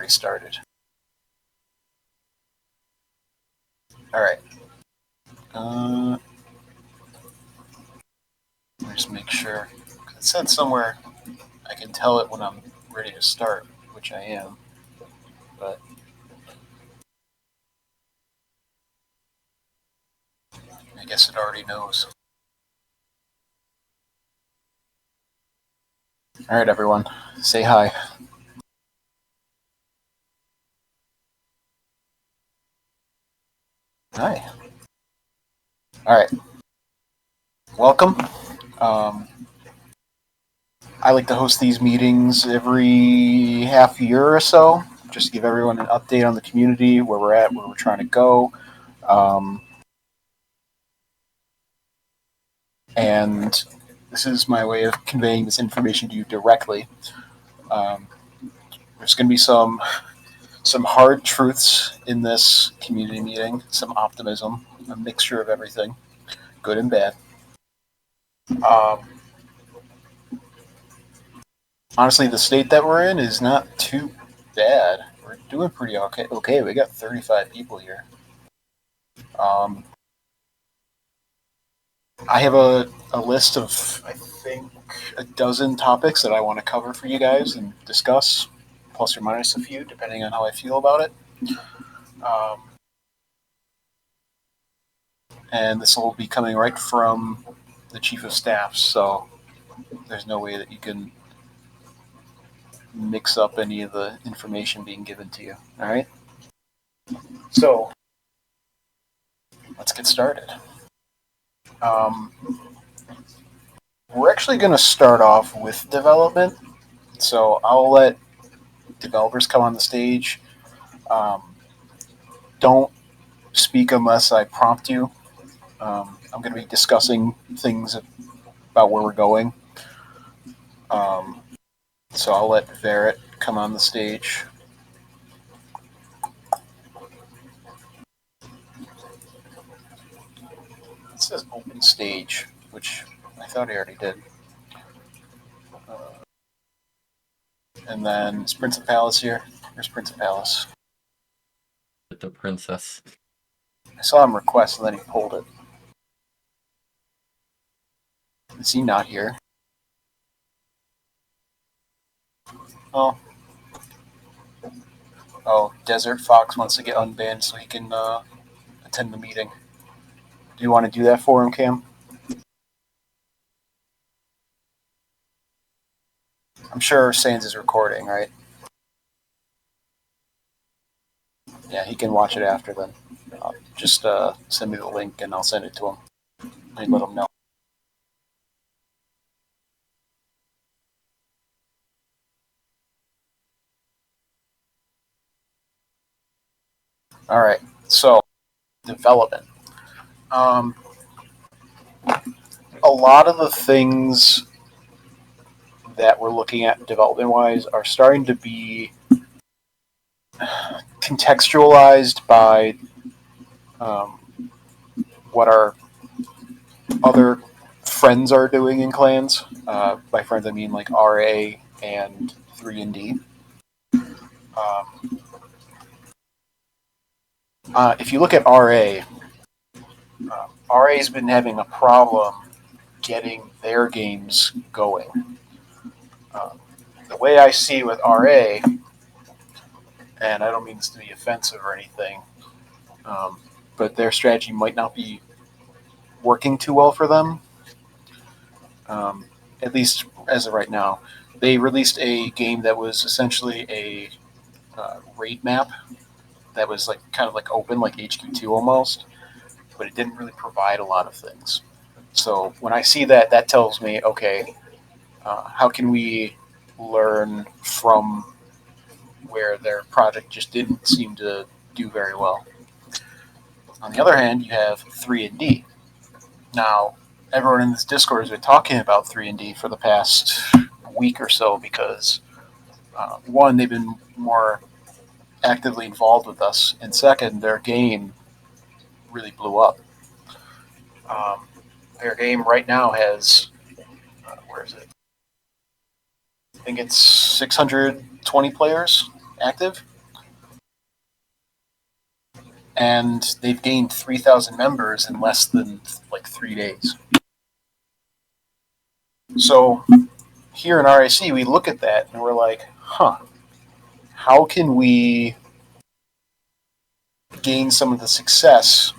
already started. All right. Let me just make sure. It said somewhere I can tell it when I'm ready to start, which I am. But I guess it already knows. All right, everyone, say hi. Hi. All right. Welcome. I like to host these meetings every half year or so, just to give everyone an update on the community, where we're at, where we're trying to go. And this is my way of conveying this information to you directly. There's going to be some hard truths in this community meeting, some optimism, a mixture of everything, good and bad. Honestly, the state that we're in is not too bad. We're doing pretty okay. Okay, we got 35 people here. I have a list of, I think, a dozen topics that I want to cover for you guys and discuss, plus or minus a few, depending on how I feel about it. And this will be coming right from the chief of staff, so there's no way that you can mix up any of the information being given to you. All right? So, let's get started. We're actually going to start off with development. So I'll let developers come on the stage. Don't speak unless I prompt you. I'm going to be discussing things about where we're going. So I'll let Verrett come on the stage. It says open stage, which I thought he already did. And then is Prince of Palace here? Where's Prince of Palace? The princess. I saw him request and then he pulled it. Is he not here? Oh. Oh, Desert Fox wants to get unbanned so he can attend the meeting. Do you want to do that for him, Cam? I'm sure Sans is recording, right? Yeah, he can watch it after then. Just send me the link and I'll send it to him and let him know. All right, so development. A lot of the things that we're looking at development-wise are starting to be contextualized by what our other friends are doing in clans. By friends, I mean like RA and 3D. If you look at RA, RA's been having a problem getting their games going. The way I see with RA, and I don't mean this to be offensive or anything, but their strategy might not be working too well for them, at least as of right now. They released a game that was essentially a raid map that was like kind of like open, like HQ2 almost, but it didn't really provide a lot of things. So when I see that, that tells me, okay, how can we learn from where their project just didn't seem to do very well? On the other hand, you have 3D. Now, everyone in this Discord has been talking about 3D for the past week or so because, one, they've been more actively involved with us, and second, their game really blew up. Their game right now has, where is it? I think it's 620 players active. and they've gained 3,000 members in less than like 3 days. So here in RIC, we look at that and we're like, huh, how can we gain some of the success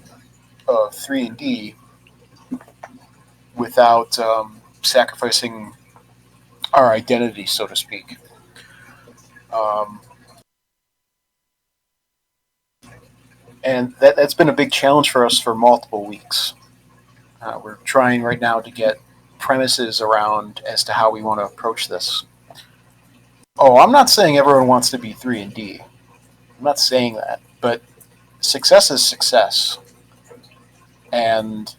of 3D without sacrificing our identity, so to speak? Um, and that's been a big challenge for us for multiple weeks. We're trying right now to get premises around as to how we want to approach this. Oh, I'm not saying everyone wants to be 3D. I'm not saying that, but success is success. And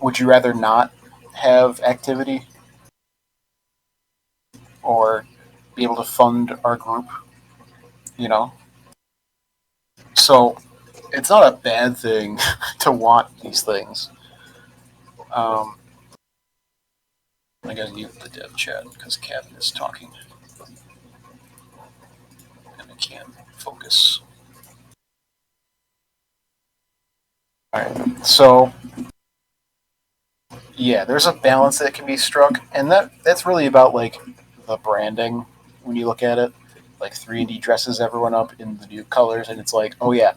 would you rather not have activity or be able to fund our group? You know, so it's not a bad thing to want these things. Um, I gotta mute the dev chat because Kevin is talking and I can't focus. All right, so yeah, there's a balance that can be struck, and that's really about like the branding when you look at it. Like 3D dresses everyone up in the new colors, and it's like, oh yeah,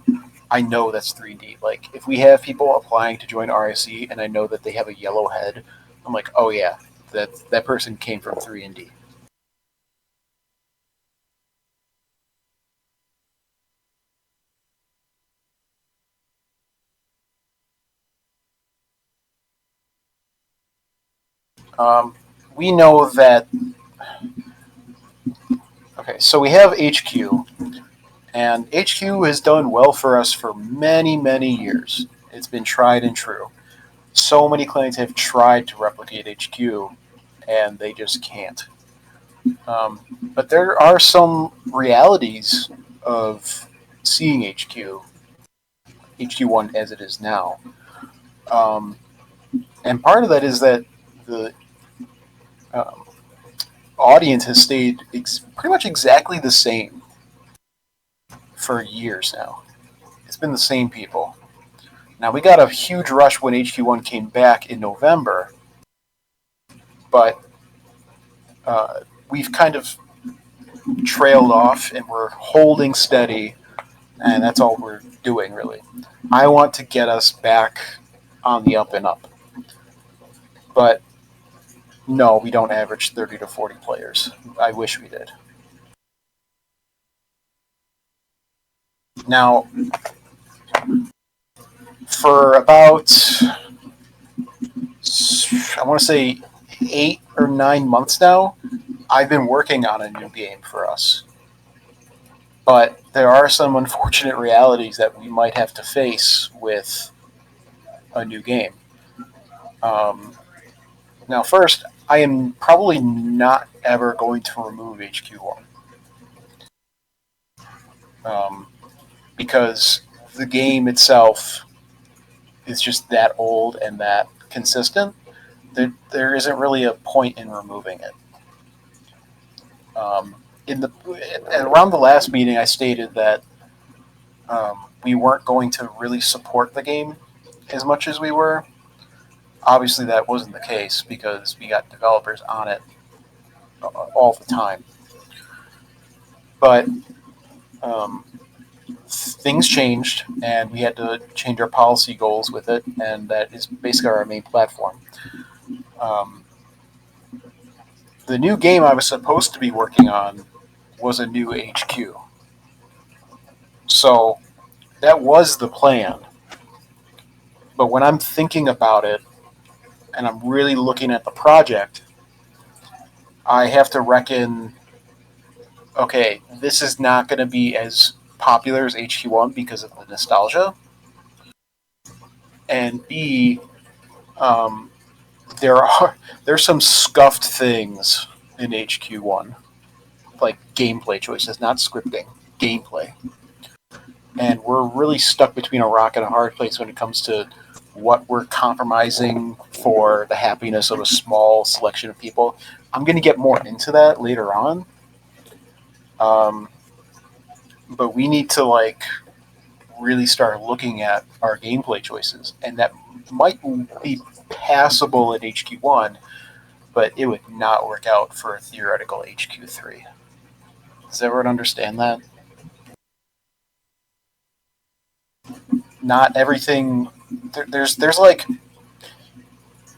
I know that's 3D. Like if we have people applying to join RIC, and I know that they have a yellow head, I'm like, oh yeah, that person came from 3D. We know that. Okay, so we have HQ, and HQ has done well for us for many, many years. It's been tried and true. So many clients have tried to replicate HQ, and they just can't. But there are some realities of seeing HQ1 as it is now. Um, and part of that is that the um, audience has stayed pretty much exactly the same for years now. It's been the same people. Now, we got a huge rush when HQ1 came back in November, but we've kind of trailed off and we're holding steady, and that's all we're doing, really. I want to get us back on the up and up. But no, we don't average 30 to 40 players. I wish we did. Now, for about, I want to say 8 or 9 months now, I've been working on a new game for us. But there are some unfortunate realities that we might have to face with a new game. Um, Now, first, I am probably not ever going to remove HQ1 because the game itself is just that old and that consistent. There isn't really a point in removing it. Um, in the around the last meeting, I stated that we weren't going to really support the game as much as we were. Obviously, that wasn't the case because we got developers on it all the time. But um, things changed, and we had to change our policy goals with it, and that is basically our main platform. Um, the new game I was supposed to be working on was a new HQ. So that was the plan. But when I'm thinking about it and I'm really looking at the project, I have to reckon, okay, this is not going to be as popular as HQ1 because of the nostalgia. And B, um, there's some scuffed things in HQ1, like gameplay choices, not scripting, gameplay. And we're really stuck between a rock and a hard place when it comes to what we're compromising for the happiness of a small selection of people. I'm going to get more into that later on. Um, but we need to like really start looking at our gameplay choices, and that might be passable at HQ1, but it would not work out for a theoretical HQ3. Does everyone understand that? Not everything. There's like,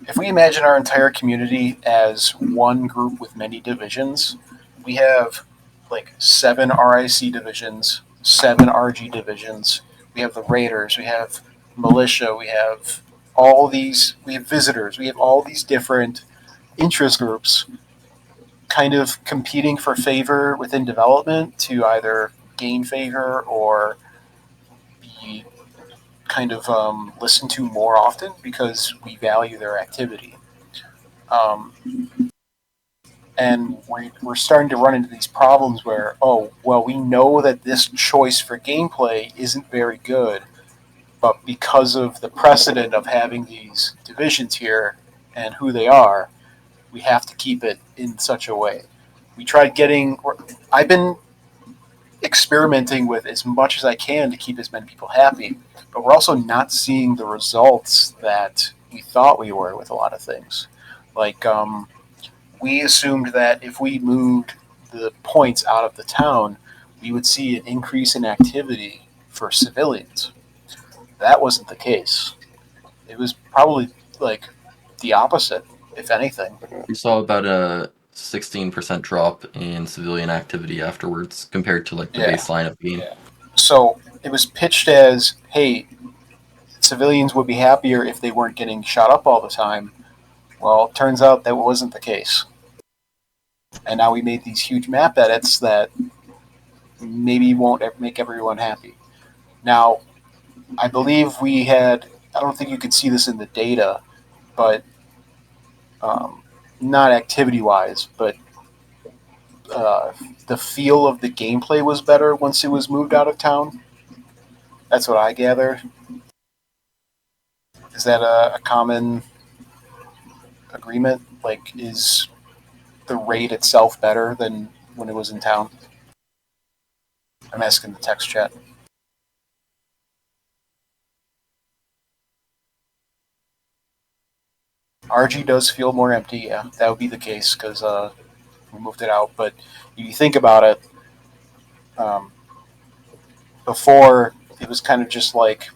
if we imagine our entire community as one group with many divisions, we have like 7 RIC divisions, 7 RG divisions. We have the Raiders, we have militia, we have we have visitors, we have all these different interest groups kind of competing for favor within development to either gain favor or be kind of listened to more often because we value their activity. Um, and we're starting to run into these problems where, oh, well, we know that this choice for gameplay isn't very good, but because of the precedent of having these divisions here and who they are, we have to keep it in such a way. We tried getting. I've been experimenting with as much as I can to keep as many people happy, but we're also not seeing the results that we thought we were with a lot of things. Like, we assumed that if we moved the points out of the town, we would see an increase in activity for civilians. That wasn't the case. It was probably like the opposite, if anything. We saw about a 16% drop in civilian activity afterwards compared to like the Yeah. baseline of the game. So it was pitched as, hey, civilians would be happier if they weren't getting shot up all the time. Well, it turns out that wasn't the case. And now we made these huge map edits that maybe won't make everyone happy. Now, I believe we had, I don't think you could see this in the data, but not activity wise, but the feel of the gameplay was better once it was moved out of town. That's what I gathered. Is that a common agreement? Like, is the raid itself better than when it was in town? I'm asking the text chat. RG does feel more empty, yeah. That would be the case because we moved it out. But if you think about it, um, before it was kind of just like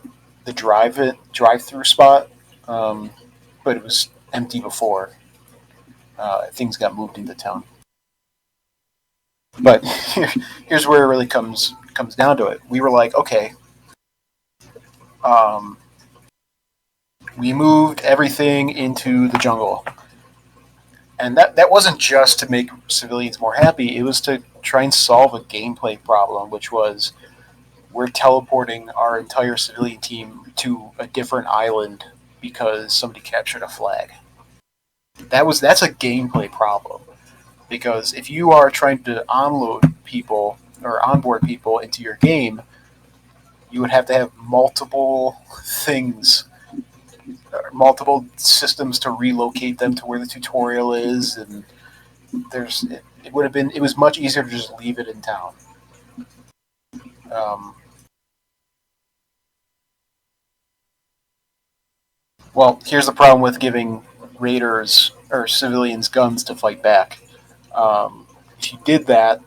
the drive-through spot, but it was empty before things got moved into town. But here's where it really comes down to it. We were like, okay, we moved everything into the jungle, and that wasn't just to make civilians more happy. It was to try and solve a gameplay problem, which was we're teleporting our entire civilian team to a different island because somebody captured a flag. That's a gameplay problem. Because if you are trying to onboard people into your game, you would have to have multiple things, multiple systems to relocate them to where the tutorial is, and it was much easier to just leave it in town. Well, here's the problem with giving raiders or civilians guns to fight back. If you did that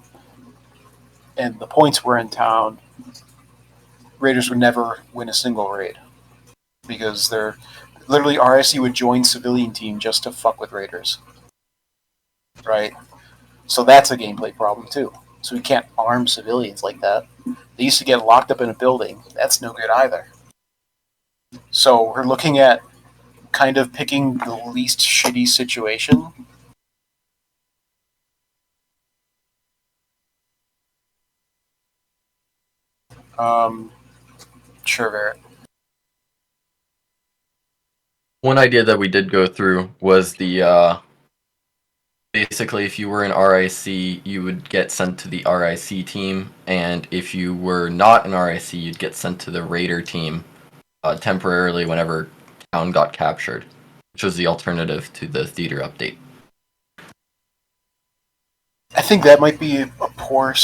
and the points were in town, raiders would never win a single raid because they're literally RIC would join civilian team just to fuck with raiders, right? So that's a gameplay problem too. So we can't arm civilians like that. They used to get locked up in a building. That's no good either. So we're looking at kind of picking the least shitty situation. Sure, Barrett. One idea that we did go through was the basically if you were in RIC, you would get sent to the RIC team, and if you were not in RIC, you'd get sent to the Raider team temporarily whenever town got captured, which was the alternative to the theater update. I think that might be a poor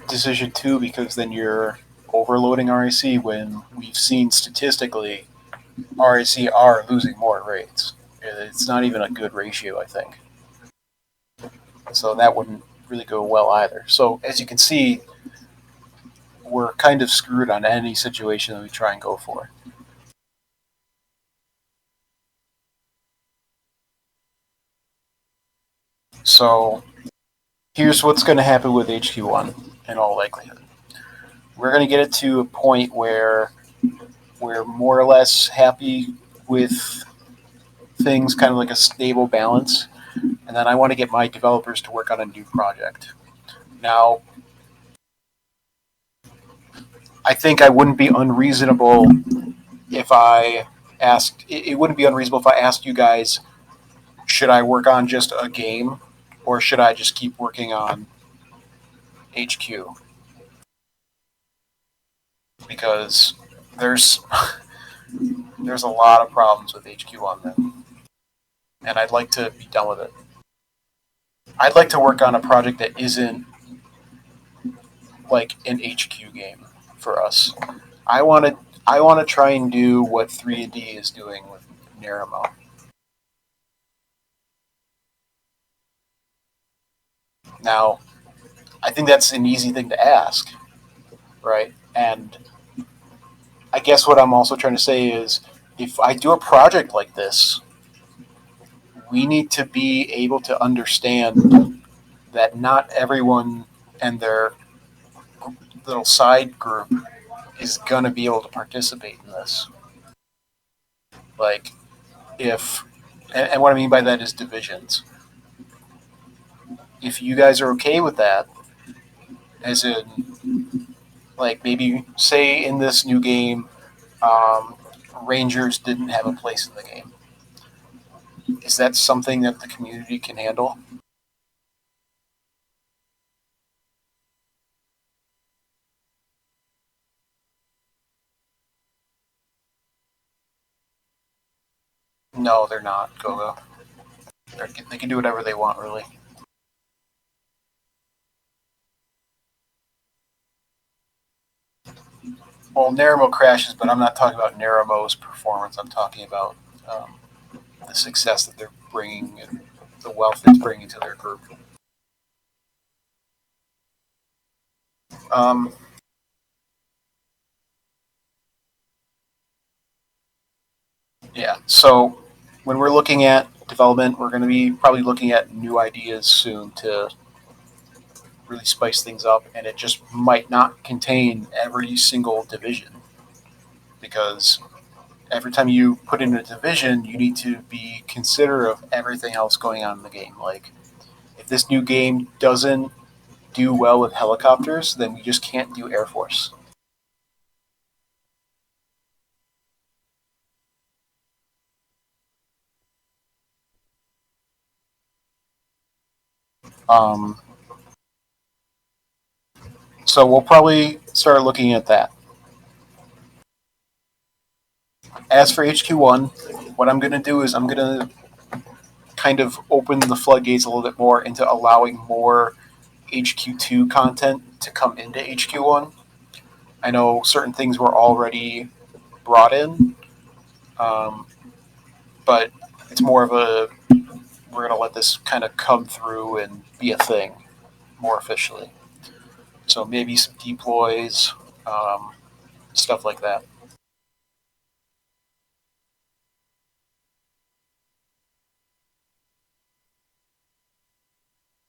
decision too, because then you're overloading RIC when we've seen statistically RIC are losing more raids. It's not even a good ratio, I think. So that wouldn't really go well either. So as you can see, we're kind of screwed on any situation that we try and go for. So here's what's going to happen with HQ1 in all likelihood. We're going to get it to a point where we're more or less happy with things, kind of like a stable balance, and then I want to get my developers to work on a new project. Now, I think I wouldn't be unreasonable if I asked, it wouldn't be unreasonable if I asked you guys, should I work on just a game or should I just keep working on HQ? Because there's a lot of problems with HQ on them, and I'd like to be done with it. I'd like to work on a project that isn't like an HQ game for us. I want to try and do what 3D is doing with Nerimo. Now, I think that's an easy thing to ask, right? And I guess what I'm also trying to say is if I do a project like this, we need to be able to understand that not everyone and their little side group is going to be able to participate in this. Like, if, and what I mean by that is divisions. If you guys are okay with that, as in, like, maybe say in this new game, Rangers didn't have a place in the game. Is that something that the community can handle? No, they're not, Gogo. They can do whatever they want, really. Well, Nerimo crashes, but I'm not talking about Nerimo's performance. I'm talking about the success that they're bringing and the wealth it's bringing to their group. Um, yeah, so when we're looking at development, we're going to be probably looking at new ideas soon to really spice things up, and it just might not contain every single division because every time you put in a division, you need to be considerate of everything else going on in the game. Like, if this new game doesn't do well with helicopters, then we just can't do Air Force. Um, so we'll probably start looking at that. As for HQ1, what I'm going to do is I'm going to kind of open the floodgates a little bit more into allowing more HQ2 content to come into HQ1. I know certain things were already brought in, but it's more of a we're going to let this kind of come through and be a thing more officially. So maybe some deploys, stuff like that.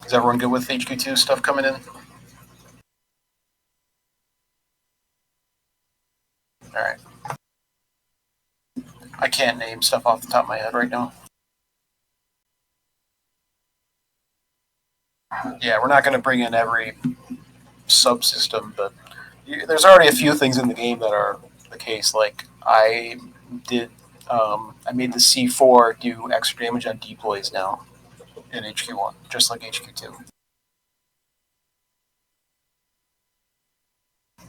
Is everyone good with HQ2 stuff coming in? All right. I can't name stuff off the top of my head right now. Yeah, we're not going to bring in every subsystem, but there's already a few things in the game that are the case. Like I did, I made the C4 do extra damage on deploys now in HQ1, just like HQ2.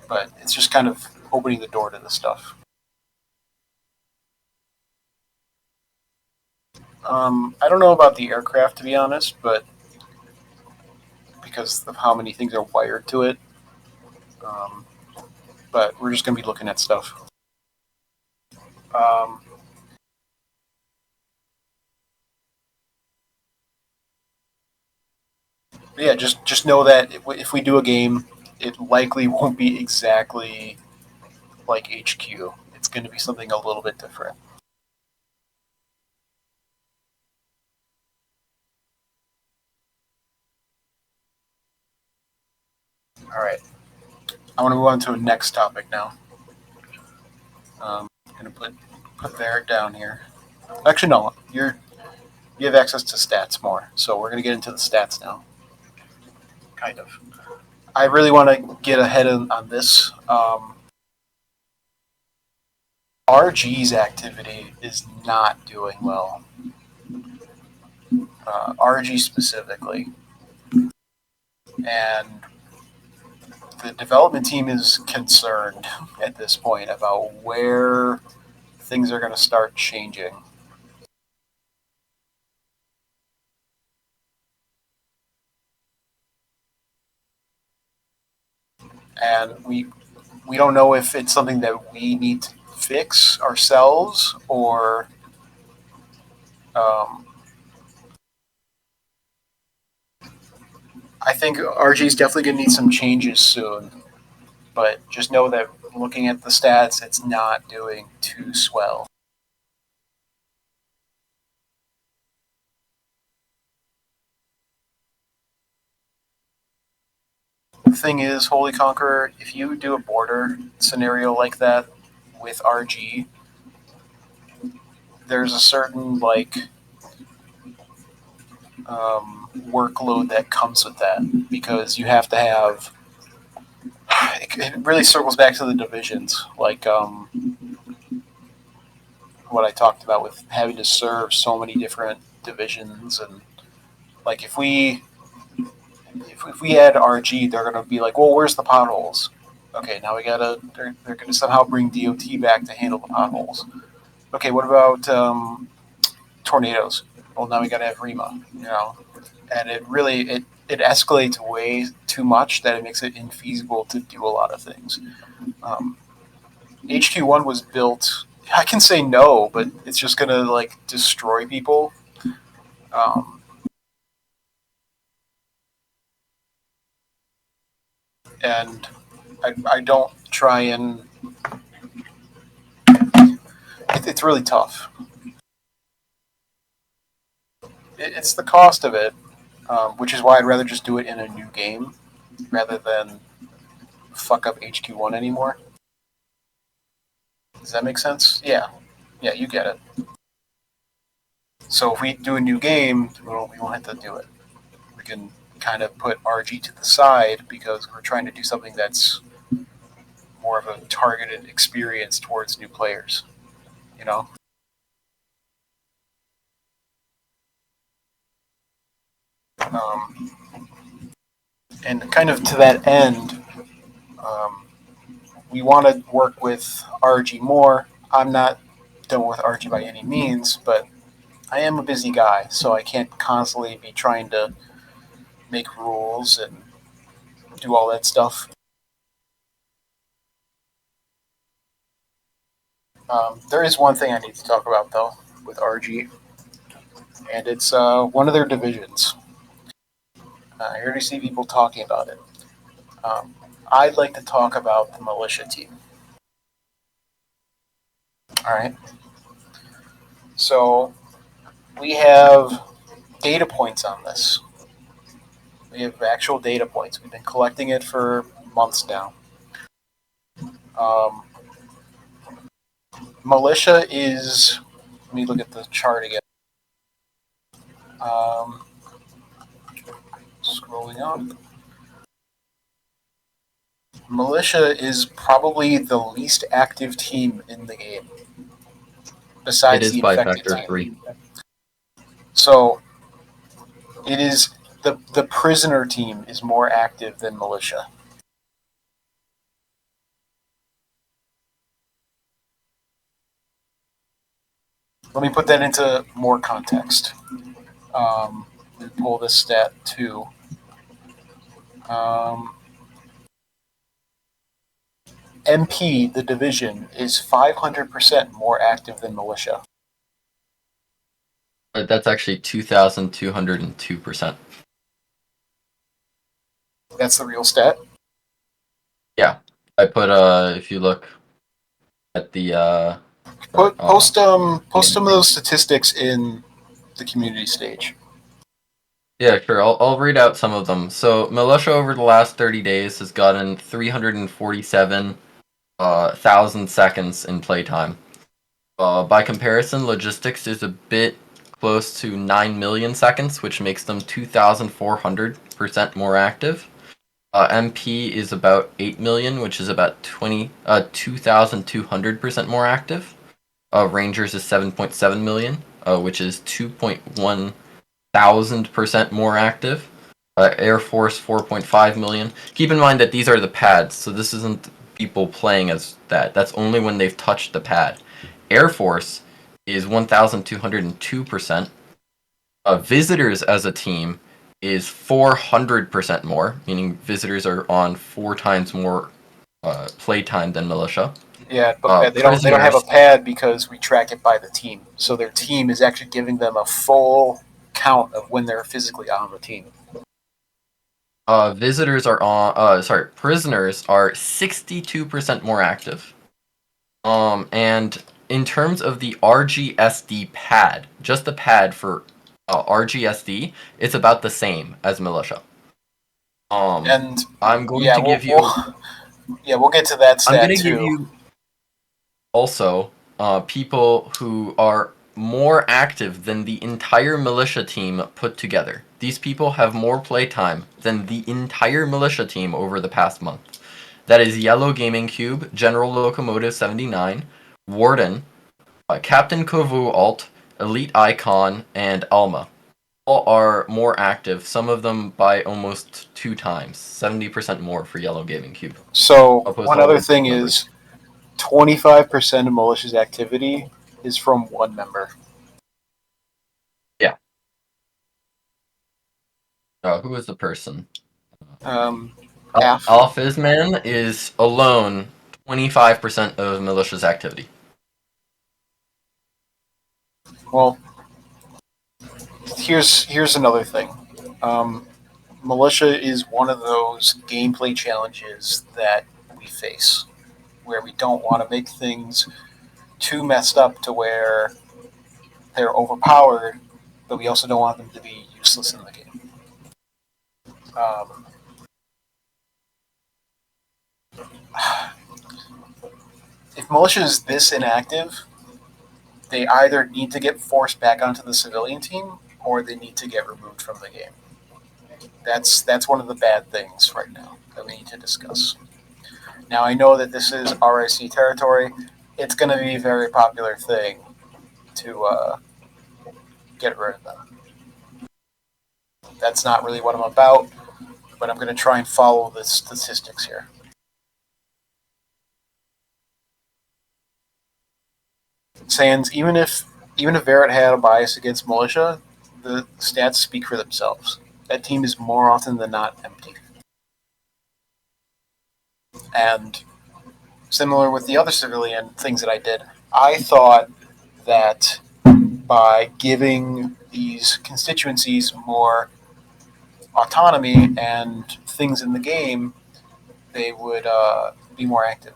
But it's just kind of opening the door to this stuff. I don't know about the aircraft, to be honest, but because of how many things are wired to it, um, but we're just going to be looking at stuff. Um, yeah, just know that if we do a game, it likely won't be exactly like HQ. It's going to be something a little bit different. All right. I want to move on to a next topic now. I'm going to put there down here. Actually, no. You have access to stats more, so we're going to get into the stats now. Kind of. I really want to get ahead on this. RG's activity is not doing well. RG specifically. And the development team is concerned at this point about where things are going to start changing. And we don't know if it's something that we need to fix ourselves or I think RG is definitely going to need some changes soon. But just know that looking at the stats, it's not doing too swell. The thing is, Holy Conqueror, if you do a border scenario like that with RG, there's a certain workload that comes with that because you have to have. It really circles back to the divisions, like what I talked about with having to serve so many different divisions, and like if we add RG, they're gonna be like, well, where's the potholes? Okay, now we gotta. They're gonna somehow bring DOT back to handle the potholes. Okay, what about tornadoes? Well, now we gotta have REMA. And it escalates way too much that it makes it infeasible to do a lot of things. HQ1 was built. I can say no, but it's just gonna destroy people. Um, and I don't try and. It's really tough. It's the cost of it, which is why I'd rather just do it in a new game rather than fuck up HQ1 anymore. Does that make sense? Yeah. Yeah, you get it. So if we do a new game, we won't have to do it. We can kind of put RG to the side because we're trying to do something that's more of a targeted experience towards new players. You know? Um, and kind of to that end, um, we want to work with RG more. I'm not done with RG by any means, but I am a busy guy, so I can't constantly be trying to make rules and do all that stuff. There is one thing I need to talk about though with RG, and it's one of their divisions. I already see people talking about it. Um, I'd like to talk about the militia team. All right. So we have data points on this. We have actual data points. We've been collecting it for months now. Um, militia is. Let me look at the chart again. Um, Scrolling up. Militia is probably the least active team in the game, It besides is the by infected factor team. 3. So it is the prisoner team is more active than militia. Let me put that into more context. Let me pull this stat too. Um, MP, the division, is 500% more active than militia. But that's actually 2,202%. That's the real stat. Yeah, I put if you look at the Post some of those statistics in the community stage. Yeah, sure. I'll read out some of them. So militia over the last 30 days has gotten 347,000 seconds in playtime. By comparison, logistics is a bit close to 9 million seconds, which makes them 2,400% more active. MP is about 8 million, which is about 2,200% more active. Rangers is 7.7 million, which is 2,100% more active. Air Force 4.5 million. Keep in mind that these are the pads, so this isn't people playing as that. That's only when they've touched the pad. Air Force is 1,202%. Visitors as a team is 400% more, meaning visitors are on 4 times more playtime than militia. Yeah, but they don't have a pad because we track it by the team. So their team is actually giving them a full count of when they're physically on the team. Prisoners are 62% more active. And in terms of the RGSD pad, just the pad for RGSD, it's about the same as militia. And I'm going to give you. We'll get to that stat I'm going to too. give you also people who are more active than the entire militia team put together. These people have more playtime than the entire militia team over the past month. That is Yellow Gaming Cube, General Locomotive 79, Warden, Captain Kovu Alt, Elite Icon, and Alma. All are more active, some of them by almost 2 times, 70% more for Yellow Gaming Cube. So one other thing is 25% of militia's activity is from one member. Yeah. Who is the person? Alphysman is alone 25% of militia's activity. Well, here's another thing. Militia is one of those gameplay challenges that we face, where we don't want to make things too messed up to where they're overpowered, but we also don't want them to be useless in the game. If militia is this inactive, they either need to get forced back onto the civilian team or they need to get removed from the game. That's one of the bad things right now that we need to discuss. Now, I know that this is RIC territory. It's going to be a very popular thing to get rid of them. That's not really what I'm about, but I'm going to try and follow the statistics here. Sans, even if Barrett had a bias against militia, the stats speak for themselves. That team is more often than not empty. And similar with the other civilian things that I did, I thought that by giving these constituencies more autonomy and things in the game, they would be more active.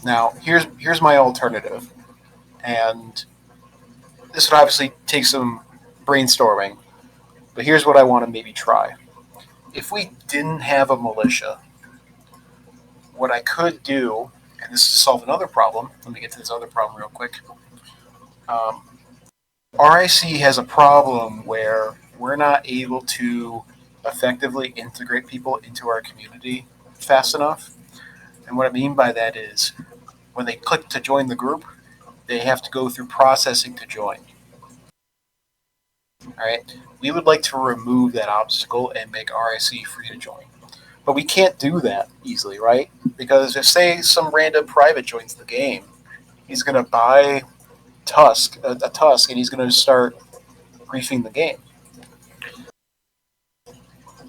Now, here's my alternative, and this would obviously take some brainstorming, but here's what I want to maybe try. If we didn't have a militia, what I could do, and this is to solve another problem, let me get to this other problem real quick. RIC has a problem where we're not able to effectively integrate people into our community fast enough. And what I mean by that is when they click to join the group, they have to go through processing to join. All right, we would like to remove that obstacle and make RIC free to join. But we can't do that easily, right? Because if, say, some random private joins the game, he's going to buy a Tusk, and he's going to start griefing the game.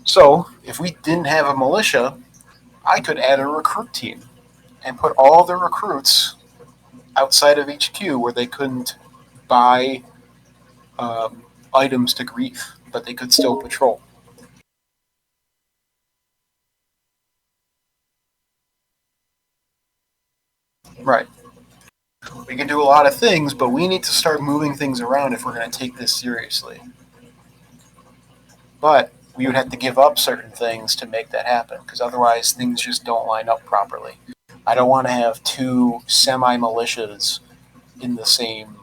So if we didn't have a militia, I could add a recruit team and put all the recruits outside of HQ where they couldn't buy items to grief, but they could still patrol. Right. We can do a lot of things, but we need to start moving things around if we're going to take this seriously. But we would have to give up certain things to make that happen, because otherwise things just don't line up properly. I don't want to have two semi-militias in the same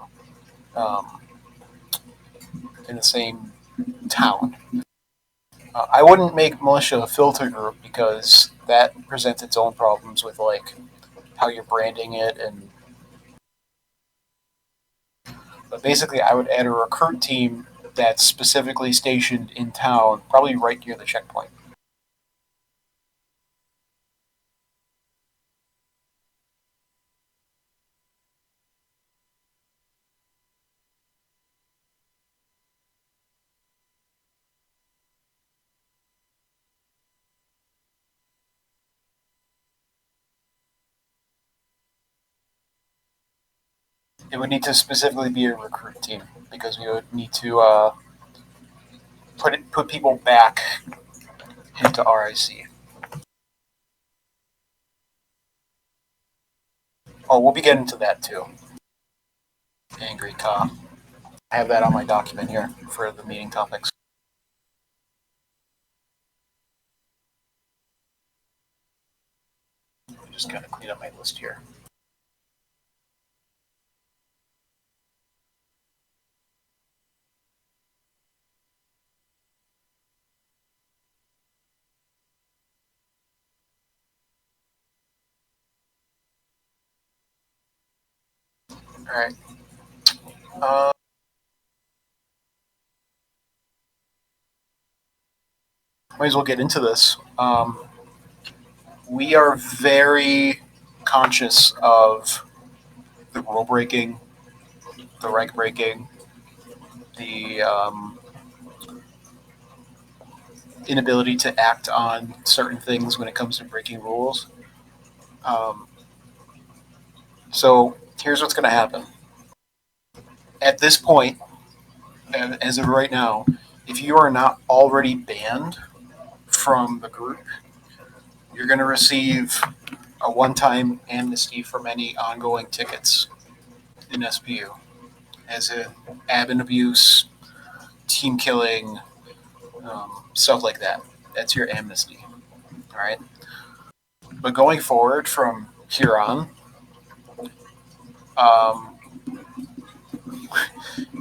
town. I wouldn't make militia a filter group because that presents its own problems with like how you're branding it and. But basically, I would add a recruit team that's specifically stationed in town, probably right near the checkpoint. It would need to specifically be a recruit team because we would need to put people back into RIC. Oh, we'll be getting to that too. Angry cop. I have that on my document here for the meeting topics. Just kind of clean up my list here. All right. Might as well get into this. We are very conscious of the rule breaking, the RIC breaking, the inability to act on certain things when it comes to breaking rules. So here's what's going to happen. At this point, as of right now, if you are not already banned from the group, you're going to receive a one-time amnesty from any ongoing tickets in SPU, as in admin abuse, team killing, stuff like that. That's your amnesty. All right. But going forward from here on,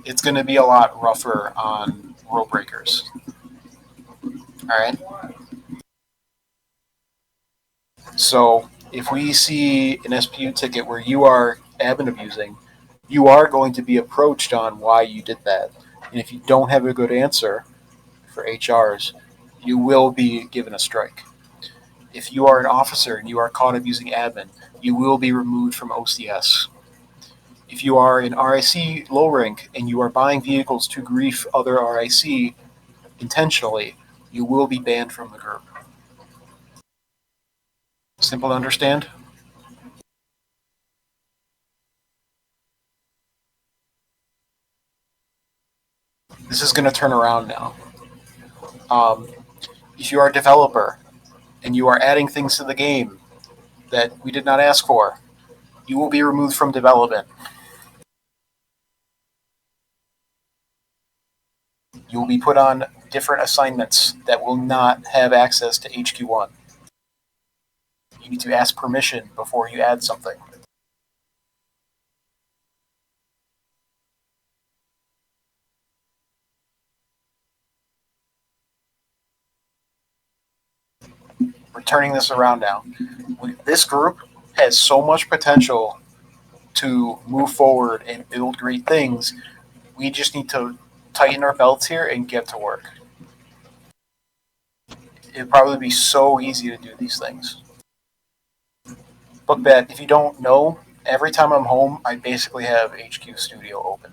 it's going to be a lot rougher on rule breakers. All right. So if we see an SPU ticket where you are admin abusing, you are going to be approached on why you did that. And if you don't have a good answer for HRs, you will be given a strike. If you are an officer and you are caught abusing admin, you will be removed from OCS. If you are in RIC low rank and you are buying vehicles to grief other RIC intentionally, you will be banned from the group. Simple to understand? This is going to turn around now. If you are a developer and you are adding things to the game that we did not ask for, you will be removed from development. You will be put on different assignments that will not have access to HQ1. You need to ask permission before you add something. We're turning this around now. This group has so much potential to move forward and build great things. We just need to tighten our belts here and get to work. It'd probably be so easy to do these things. Book bet, if you don't know, every time I'm home, I basically have HQ Studio open.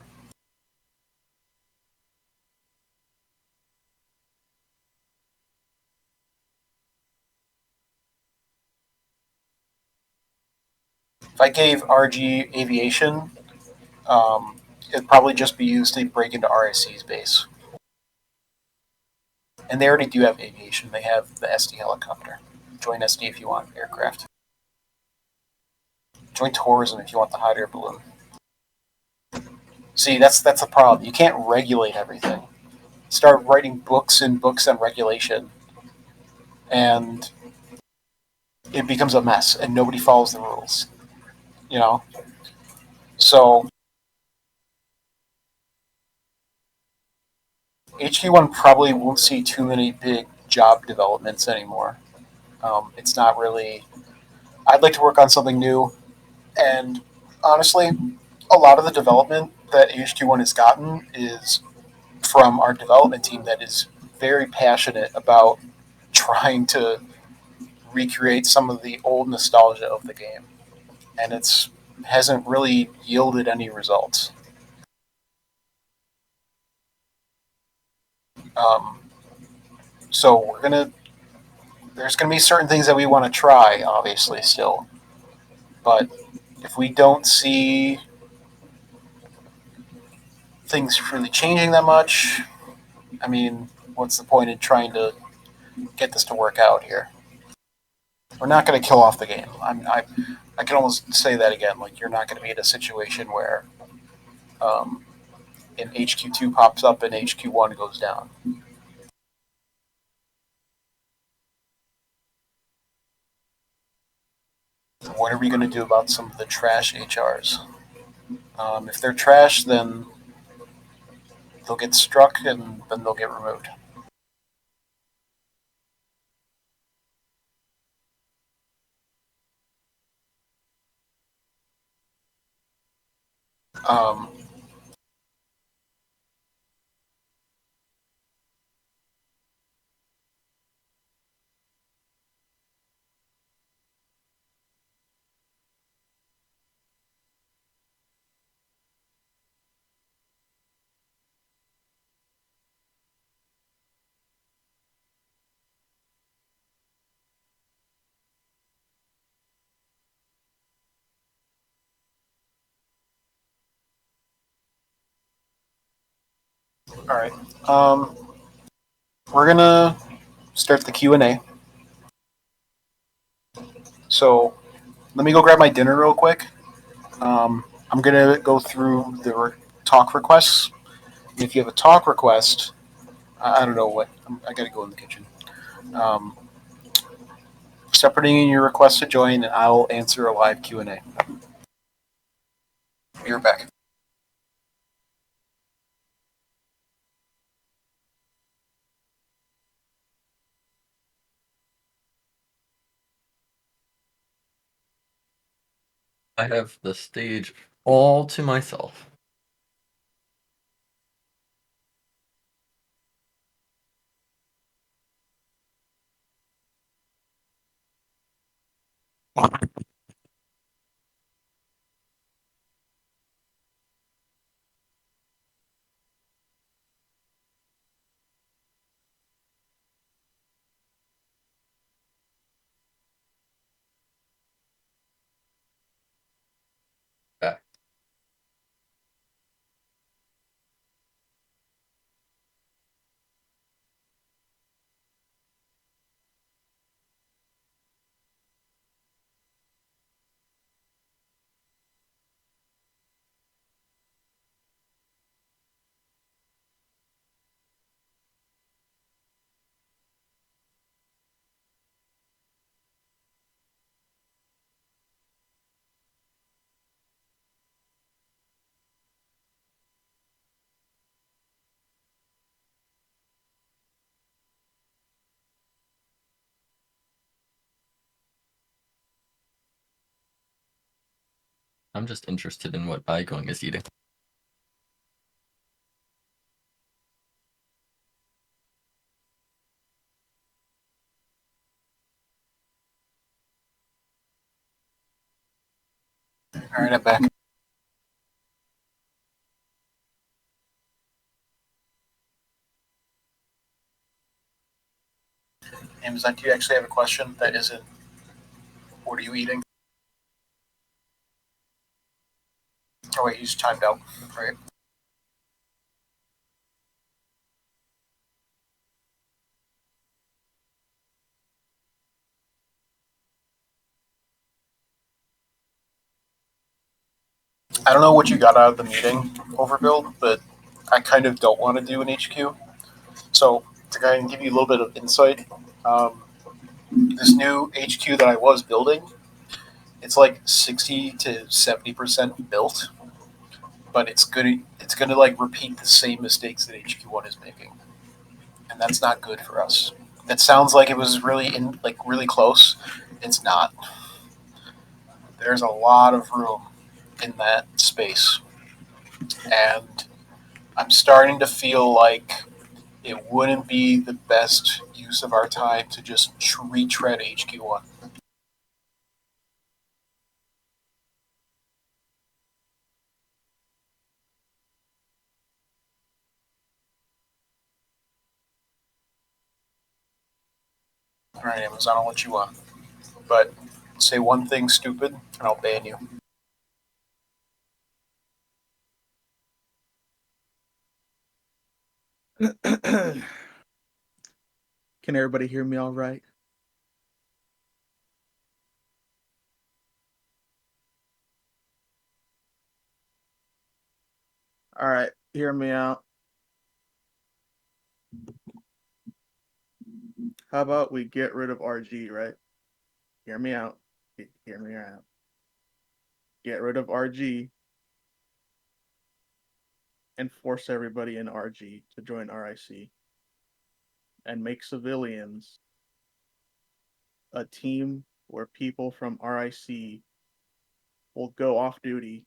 If I gave RG aviation, it'd probably just be used to break into RIC's base. And they already do have aviation. They have the SD helicopter. Join SD if you want aircraft. Join tourism if you want the hot air balloon. See, that's the problem. You can't regulate everything. Start writing books and books on regulation, and it becomes a mess, and nobody follows the rules. You know, so HQ1 probably won't see too many big job developments anymore. It's not really. I'd like to work on something new, and honestly, a lot of the development that HQ1 has gotten is from our development team that is very passionate about trying to recreate some of the old nostalgia of the game, and it's hasn't really yielded any results. Um, so we're gonna there's gonna be certain things that we want to try, obviously, still, but if we don't see things really changing that much, I mean, what's the point in trying to get this to work out here? We're not going to kill off the game. I can almost say that again. Like, you're not going to be in a situation where um, an HQ2 pops up and HQ1 goes down. What are we going to do about some of the trash HRs? If they're trash, then they'll get struck and then they'll get removed. Um, all right. We're gonna start the Q&A. So let me go grab my dinner real quick. I'm gonna go through the talk requests. If you have a talk request, I don't know what. I gotta go in the kitchen. Um, Start putting in your request to join, and I'll answer a live Q&A. You're back. I have the stage all to myself. Back. I'm just interested in what Igong is eating. All right, I'm back. Amazon, do you actually have a question that isn't, what are you eating? Oh wait, he's timed out. Right. I don't know what you got out of the meeting, Overbuild, but I kind of don't want to do an HQ. So to kind of give you a little bit of insight, this new HQ that I was building, it's like 60 to 70% built, but it's gonna like repeat the same mistakes that HQ1 is making, and that's not good for us. That sounds like it was really close. It's not. There's a lot of room in that space, and I'm starting to feel like it wouldn't be the best use of our time to just retread HQ1. All right, Amazon, I'll let you on, but say one thing stupid, and I'll ban you. Can everybody hear me all right? All right, hear me out. How about we get rid of RG, right? Hear me out. Hear me out. Get rid of RG and force everybody in RG to join RIC and make civilians a team where people from RIC will go off duty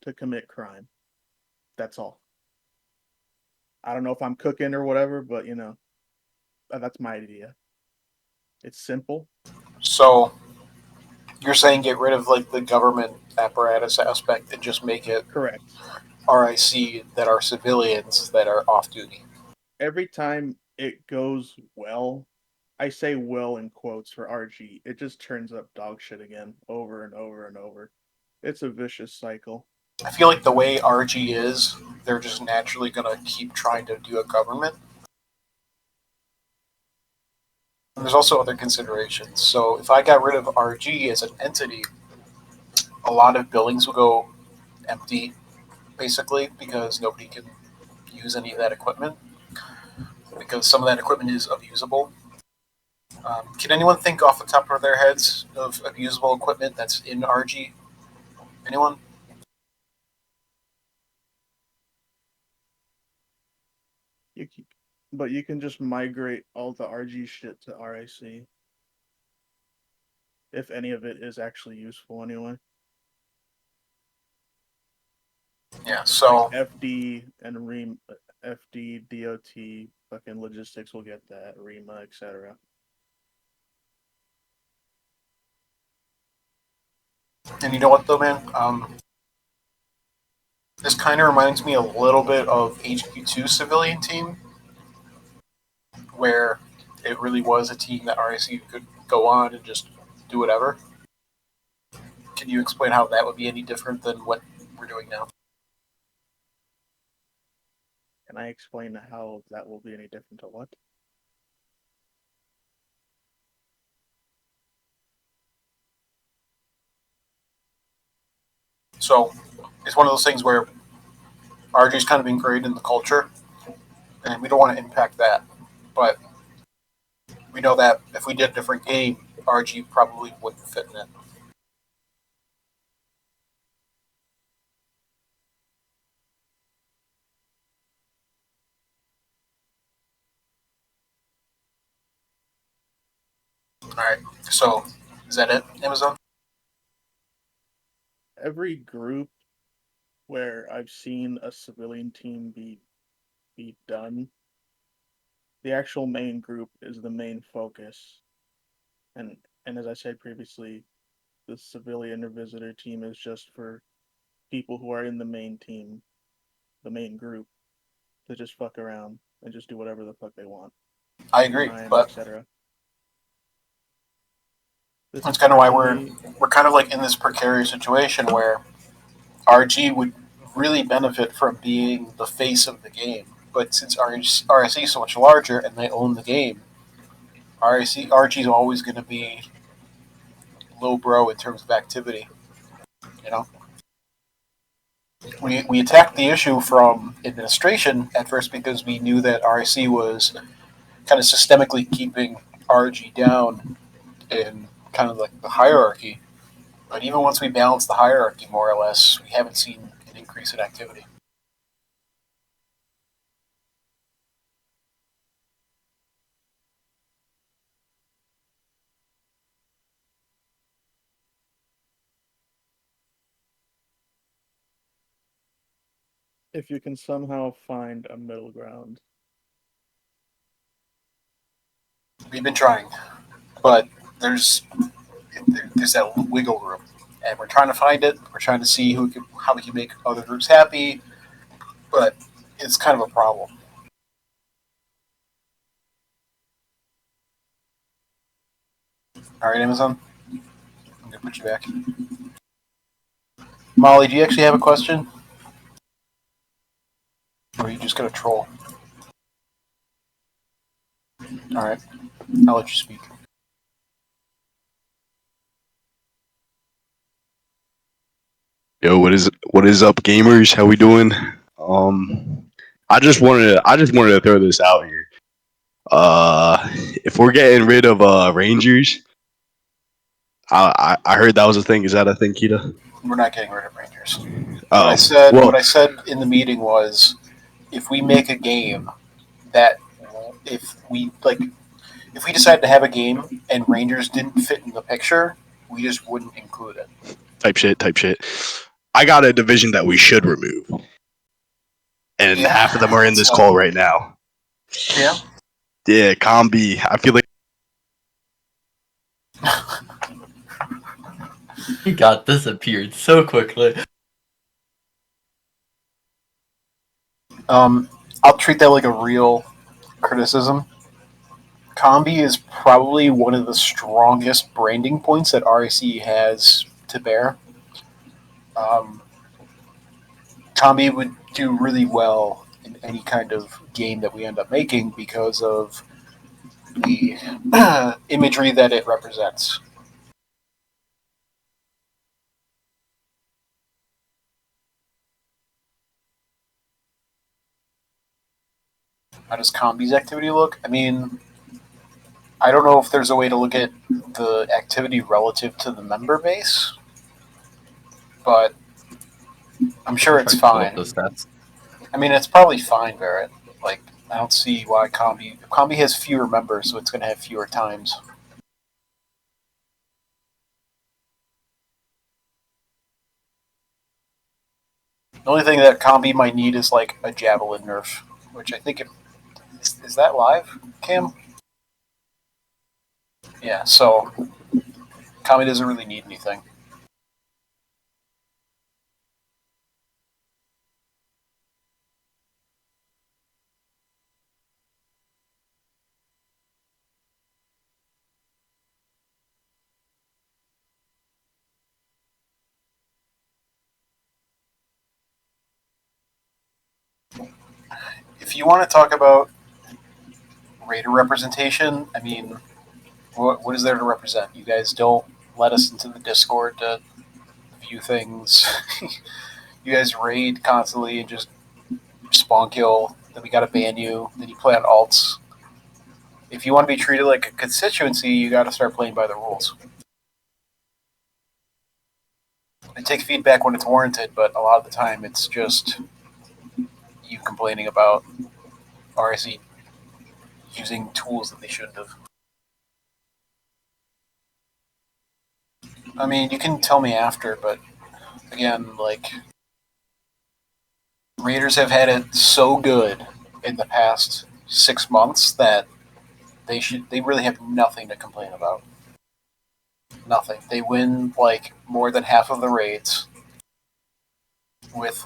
to commit crime. That's all. I don't know if I'm cooking or whatever, but that's my idea. It's simple. So you're saying get rid of like the government apparatus aspect and just make it Correct. RIC that are civilians that are off duty. Every time it goes well, I say well in quotes for RG, it just turns up dog shit again over and over and over. It's a vicious cycle. I feel like the way RG is, they're just naturally gonna keep trying to do a government. And there's also other considerations. So if I got rid of RG as an entity, a lot of buildings will go empty, basically, because nobody can use any of that equipment, because some of that equipment is abusable. Can anyone think off the top of their heads of abusable equipment that's in RG? Anyone? You can, but you can just migrate all the RG shit to RIC if any of it is actually useful anyway. Yeah. So Like FD and REM, FD, DOT, fucking logistics will get that, REMA, etc. and you know what though, man? This kind of reminds me a little bit of HQ2 civilian team, where it really was a team that RIC could go on and just do whatever. Can you explain how that would be any different than what we're doing now? Can I explain how that will be any different to what? So it's one of those things where RG's kind of ingrained in the culture, and we don't want to impact that. But we know that if we did a different game, RG probably wouldn't fit in it. All right. So is that it, Amazon? Every group where I've seen a civilian team be done, the actual main group is the main focus. And as I said previously, the civilian or visitor team is just for people who are in the main team, the main group, to just fuck around and just do whatever the fuck they want, I agree, crime, but etc. that's kind of why Personally, we're kind of like in this precarious situation where RG would really benefit from being the face of the game. But since RSC is so much larger and they own the game, RG is always going to be low bro in terms of activity. You know, we attacked the issue from administration at first because we knew that RSC was kind of systemically keeping RG down in kind of like the hierarchy. But even once we balance the hierarchy more or less, we haven't seen an increase in activity. If you can somehow find a middle ground. We've been trying, but there's that wiggle room, and we're trying to find it. We're trying to see how we can make other groups happy, but it's kind of a problem. All right, Amazon, I'm gonna put you back. Molly, do you actually have a question, or are you just gonna troll? All right, I'll let you speak. Yo, what is up, gamers? How we doing? I just wanted to throw this out here. If we're getting rid of Rangers, I heard that was a thing. Is that a thing, Kita? We're not getting rid of Rangers. Oh, What I said in the meeting was, if we make a game that if we decide to have a game and Rangers didn't fit in the picture, we just wouldn't include it. type shit. I got a division that we should remove, and Yeah, half of them are in this so- call right now. Yeah. Yeah, Combi. I feel like He got disappeared so quickly. I'll treat that like a real criticism. Combi is probably one of the strongest branding points that RIC has to bear. Combi would do really well in any kind of game that we end up making because of the imagery that it represents. How does Combi's activity look? I mean, I don't know if there's a way to look at the activity relative to the member base, but I'm sure it's fine. Those stats. I mean, it's probably fine, Barrett. Like, I don't see why Combi has fewer members, so it's going to have fewer times. The only thing that Combi might need is like a javelin nerf, which I think is that live, Cam? Yeah, so Combi doesn't really need anything. If you want to talk about Raider representation, I mean, what is there to represent? You guys don't let us into the Discord to view things. You guys raid constantly and just spawn kill. Then we gotta ban you. Then you play on alts. If you want to be treated like a constituency, you got to start playing by the rules. I take feedback when it's warranted, but a lot of the time it's just you complaining about RSE using tools that they shouldn't have. I mean, you can tell me after, but again, like, Raiders have had it so good in the past 6 months that they really have nothing to complain about. Nothing. They win like more than half of the raids with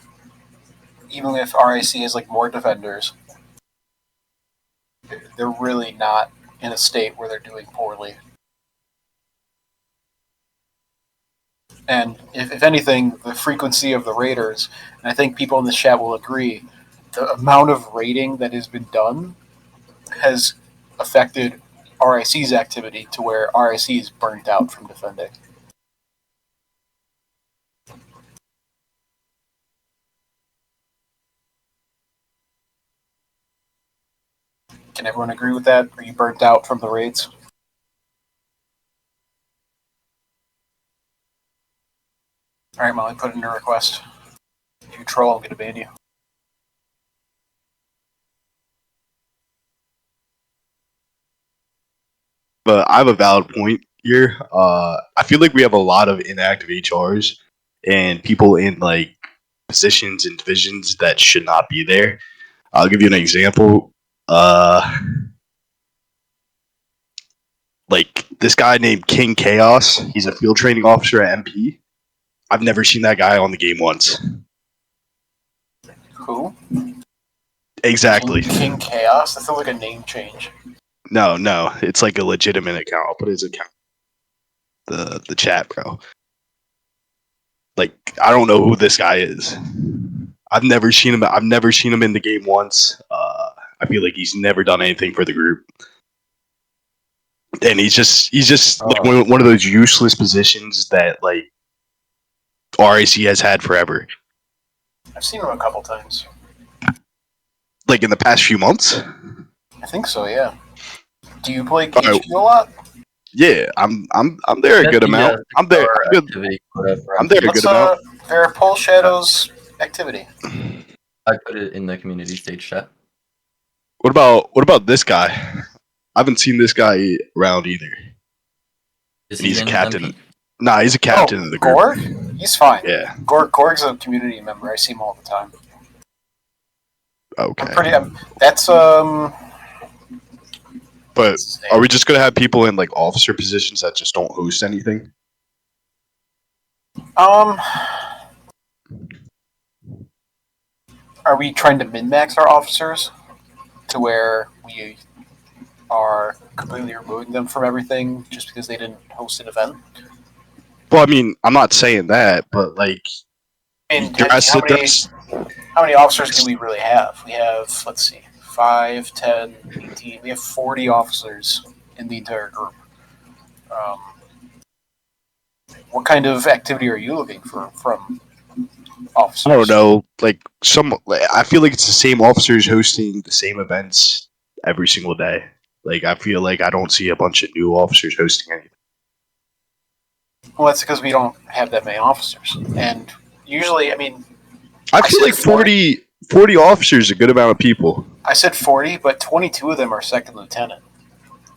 even if RIC has like more defenders, they're really not in a state where they're doing poorly. And if anything, the frequency of the raiders, and I think people in the chat will agree, the amount of raiding that has been done has affected RIC's activity to where RIC is burnt out from defending. Can everyone agree with that? Are you burnt out from the raids? All right, Molly, put in a request. If you troll, I'm going to ban you. But I have a valid point here. I feel like we have a lot of inactive HRs and people in like positions and divisions that should not be there. I'll give you an example. Like this guy named King Chaos. He's a field training officer at MP. I've never seen that guy on the game once. Who? Exactly. King Chaos? That sounds like a name change. No, it's like a legitimate account. I'll put his account the chat, bro. Like I don't know who this guy is. I've never seen him. I've never seen him in the game once. I feel like he's never done anything for the group, and he's just like one of those useless positions that like RIC has had forever. I've seen him a couple times. Like in the past few months. I think so. Yeah. Do you play HQ a lot? Yeah, I'm there a good amount. I'm there. I'm there a good amount. Veripole Shadows activity. I put it in the community stage chat. What about this guy? I haven't seen this guy around either. He's a captain. MP? Nah, he's a captain in the group. Gorg? He's fine. Yeah. Gorg's a community member. I see him all the time. Okay. That's But are we just gonna have people in like officer positions that just don't host anything? Are we trying to min-max our officers to where we are completely removing them from everything just because they didn't host an event? Well, I mean, I'm not saying that, but like, And how many officers do we really have? We have, let's see, 5, 10, 18. We have 40 officers in the entire group. What kind of activity are you looking for from officers? I don't know. Like I feel like it's the same officers hosting the same events every single day. Like I feel like I don't see a bunch of new officers hosting anything. Well, that's because we don't have that many officers, and usually, I mean, I feel like 40 officers is a good amount of people. I said 40, but 22 of them are second lieutenant.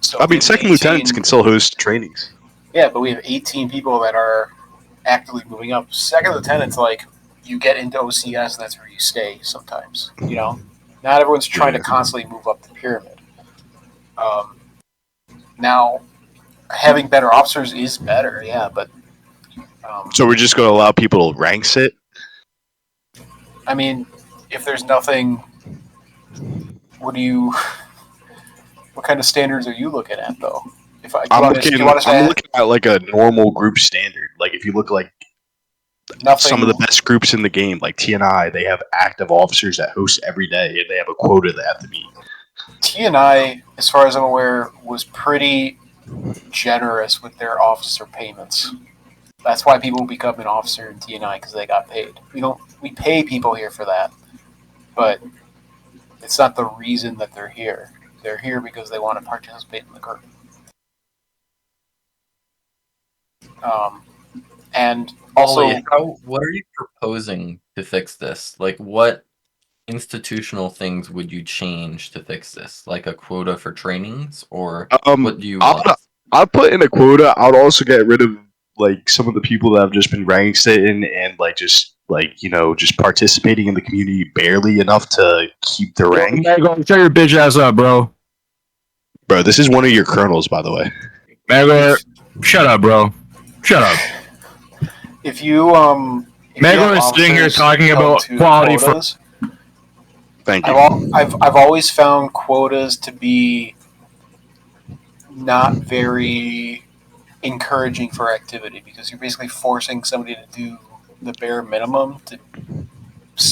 So I mean, second lieutenants can still host trainings. Yeah, but we have 18 people that are actively moving up. Second lieutenant's like, you get into OCS and that's where you stay sometimes. You know? Not everyone's trying to constantly move up the pyramid. Now, having better officers is better, yeah, but... so we're just going to allow people to rank sit? I mean, if there's nothing... What kind of standards are you looking at, though? I'm looking at like a normal group standard. Like if you look like some of the best groups in the game, like TNI, they have active officers that host every day, and they have a quota they have to meet. TNI, as far as I'm aware, was pretty generous with their officer payments. That's why people become an officer in TNI, because they got paid. We pay people here for that, but it's not the reason that they're here. They're here because they want to participate in the group. And also, what are you proposing to fix this? Like, what institutional things would you change to fix this? Like a quota for trainings, or what do you want? I'll put in a quota. I'll also get rid of like some of the people that have just been rank sitting and like just like just participating in the community barely enough to keep the rank. Go shut your bitch ass up, bro. Bro, this is one of your colonels, by the way. Magor, shut up, bro. Shut up. If you Magor is sitting here talking about quality quotas, Thank you. I've always found quotas to be not very encouraging for activity because you're basically forcing somebody to do the bare minimum to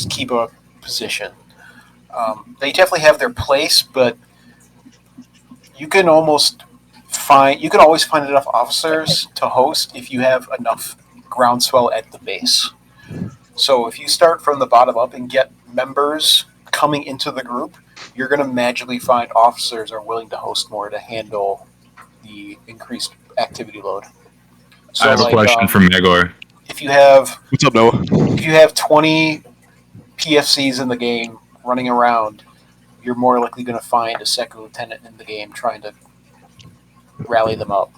keep a position. They definitely have their place, but you can always find enough officers to host if you have enough groundswell at the base. So if you start from the bottom up and get members coming into the group, you're going to magically find officers are willing to host more to handle the increased activity load. So I have a question for Megor. If you have What's up, Noah? if you have 20 PFCs in the game running around, you're more likely going to find a second lieutenant in the game trying to rally them up.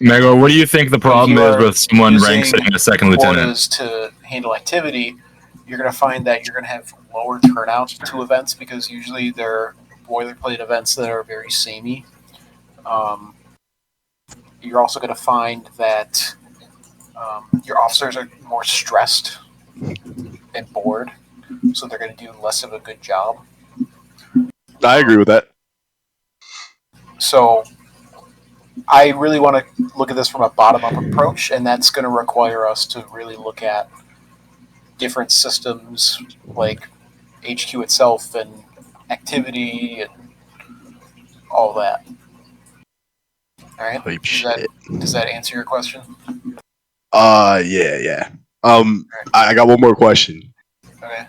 Megor, what do you think the problem is with someone rank setting a second lieutenant? To handle activity, you're going to find that you're going to have lower turnout to events because usually they're boilerplate events that are very samey. You're also going to find that your officers are more stressed and bored, so they're going to do less of a good job. I agree with that. So I really want to look at this from a bottom-up approach, and that's going to require us to really look at different systems like HQ itself and activity and all that. All right. Holy shit. Does that answer your question? Yeah. I got one more question. Okay.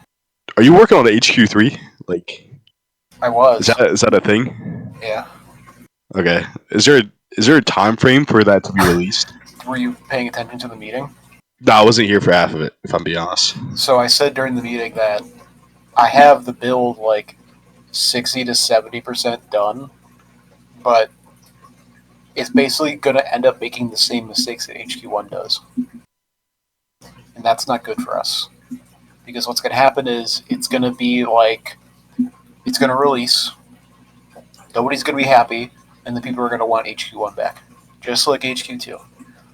Are you working on the HQ3? Like, I was. Is that a thing? Yeah. Okay. Is there a time frame for that to be released? Were you paying attention to the meeting? No, I wasn't here for half of it, if I'm being honest. So I said during the meeting that I have the build like 60 to 70% done, but it's basically going to end up making the same mistakes that HQ1 does. And that's not good for us. Because what's going to happen is it's going to be like, it's going to release, nobody's going to be happy, and the people are going to want HQ1 back. Just like HQ2.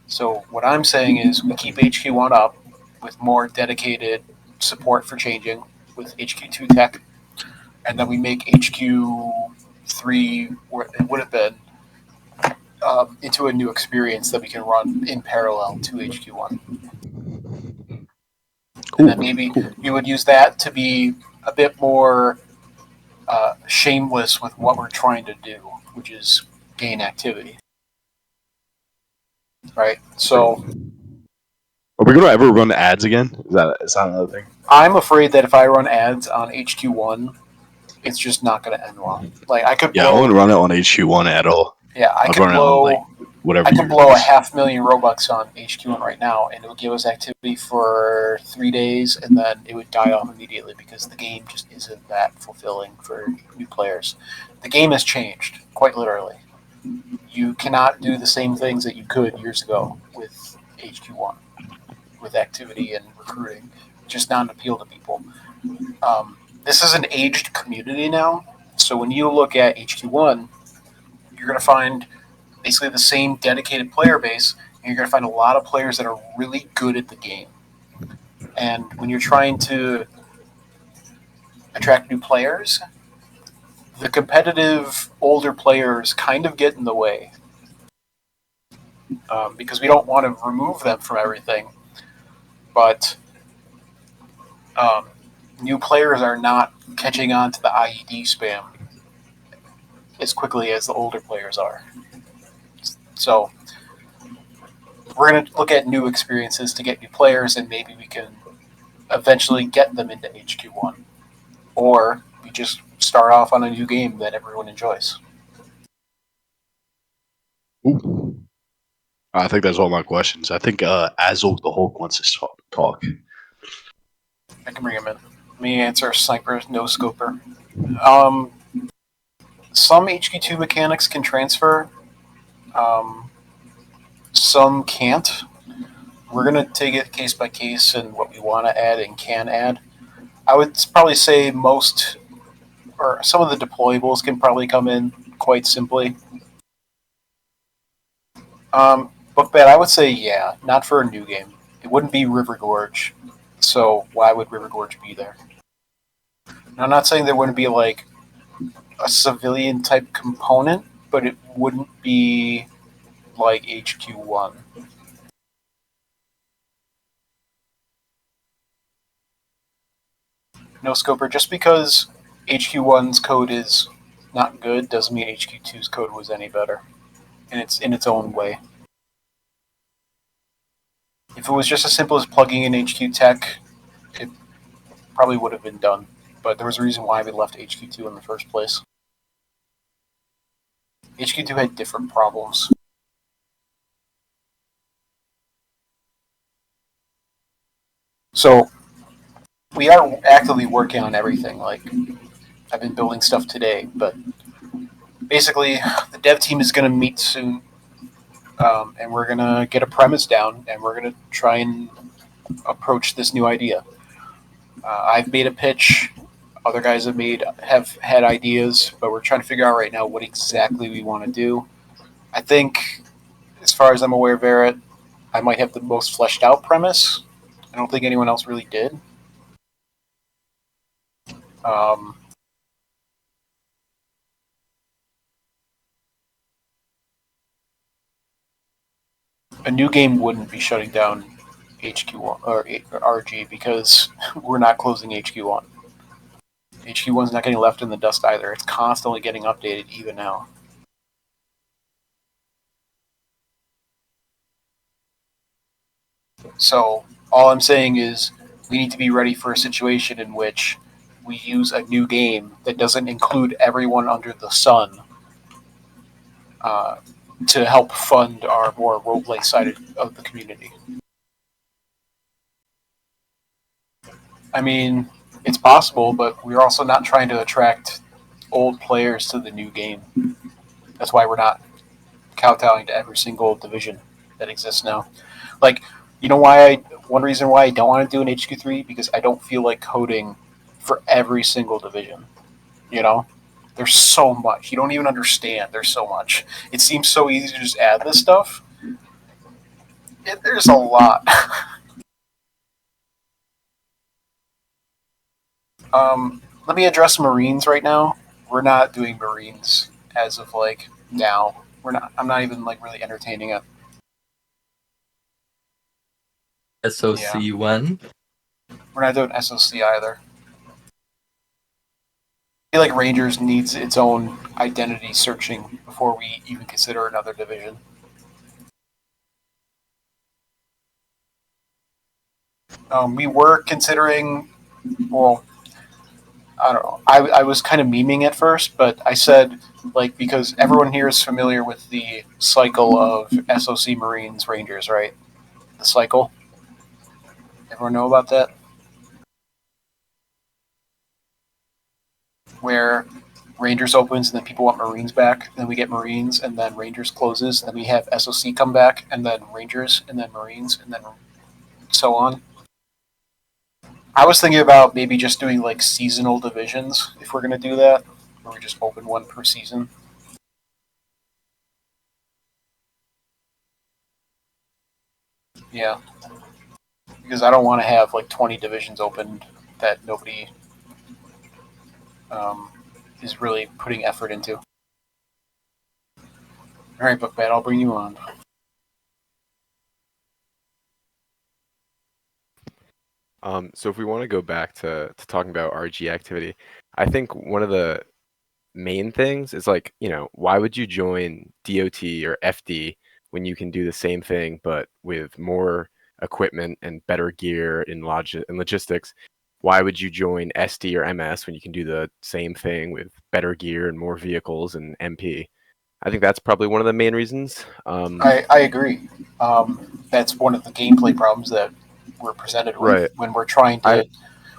So what I'm saying is we keep HQ1 up with more dedicated support for changing with HQ2 tech, and then we make HQ3, where it would have been, into a new experience that we can run in parallel to HQ1. And then maybe you would use that to be a bit more shameless with what we're trying to do, which is gain activity. Right? So Are we going to ever run ads again? Is that another thing? I'm afraid that if I run ads on HQ1, it's just not going to end well. Like I could I wouldn't run it on HQ1 at all. Yeah, I could blow whatever. I could blow 500,000 Robux on HQ1 right now, and it would give us activity for 3 days, and then it would die off immediately because the game just isn't that fulfilling for new players. The game has changed, quite literally. You cannot do the same things that you could years ago with HQ1, with activity and recruiting. It just not appeal to people. This is an aged community now, so when you look at HQ1, you're going to find basically the same dedicated player base, and you're going to find a lot of players that are really good at the game. And when you're trying to attract new players, the competitive older players kind of get in the way because we don't want to remove them from everything. But new players are not catching on to the IED spam as quickly as the older players are. So we're going to look at new experiences to get new players, and maybe we can eventually get them into HQ1. Or we just start off on a new game that everyone enjoys. Ooh. I think that's all my questions. I think Azul the Hulk wants to talk. I can bring him in. Let me answer Sniper, no scoper. Some HQ2 mechanics can transfer. Some can't. We're going to take it case by case and what we want to add and can add. I would probably say most, or some of the deployables can probably come in quite simply. Bookbat, I would say yeah, not for a new game. It wouldn't be River Gorge, so why would River Gorge be there? And I'm not saying there wouldn't be like a civilian type component, but it wouldn't be like HQ1. No, Scoper, just because HQ1's code is not good doesn't mean HQ2's code was any better. And it's in its own way. If it was just as simple as plugging in HQ Tech, it probably would have been done. But there was a reason why we left HQ2 in the first place. HQ2 had different problems. So we are actively working on everything. Like, I've been building stuff today, but basically the dev team is going to meet soon, and we're going to get a premise down, and we're going to try and approach this new idea. I've made a pitch. Other guys have had ideas, but we're trying to figure out right now what exactly we want to do. I think, as far as I'm aware, Barrett, I might have the most fleshed out premise. I don't think anyone else really did. A new game wouldn't be shutting down HQ1 or RG because we're not closing HQ1. HQ1's not getting left in the dust either. It's constantly getting updated even now. So all I'm saying is we need to be ready for a situation in which we use a new game that doesn't include everyone under the sun to help fund our more roleplay side of the community. I mean, it's possible, but we're also not trying to attract old players to the new game. That's why we're not kowtowing to every single division that exists now. Like, you know why? One reason why I don't want to do an HQ3 because I don't feel like coding for every single division. You know, there's so much you don't even understand. There's so much. It seems so easy to just add this stuff. There's a lot. Let me address Marines right now. We're not doing Marines as of like now. We're not. I'm not even like really entertaining it. SOC when? We're not doing SOC either. I feel like Rangers needs its own identity searching before we even consider another division. We were considering, well, I don't know. I was kind of memeing at first, but I said, like, because everyone here is familiar with the cycle of SOC Marines Rangers, right? The cycle. Everyone know about that? Where Rangers opens and then people want Marines back, then we get Marines, and then Rangers closes, and then we have SOC come back, and then Rangers, and then Marines, and then so on. I was thinking about maybe just doing like seasonal divisions if we're going to do that, where we just open one per season. Yeah. Because I don't want to have like 20 divisions opened that nobody is really putting effort into. Alright, Bookbat, I'll bring you on. So if we want to go back to talking about RG activity, I think one of the main things is like, why would you join DOT or FD when you can do the same thing but with more equipment and better gear and logistics? Why would you join SD or MS when you can do the same thing with better gear and more vehicles and MP? I think that's probably one of the main reasons. I agree. That's one of the gameplay problems that we're presented with Right. when we're trying to.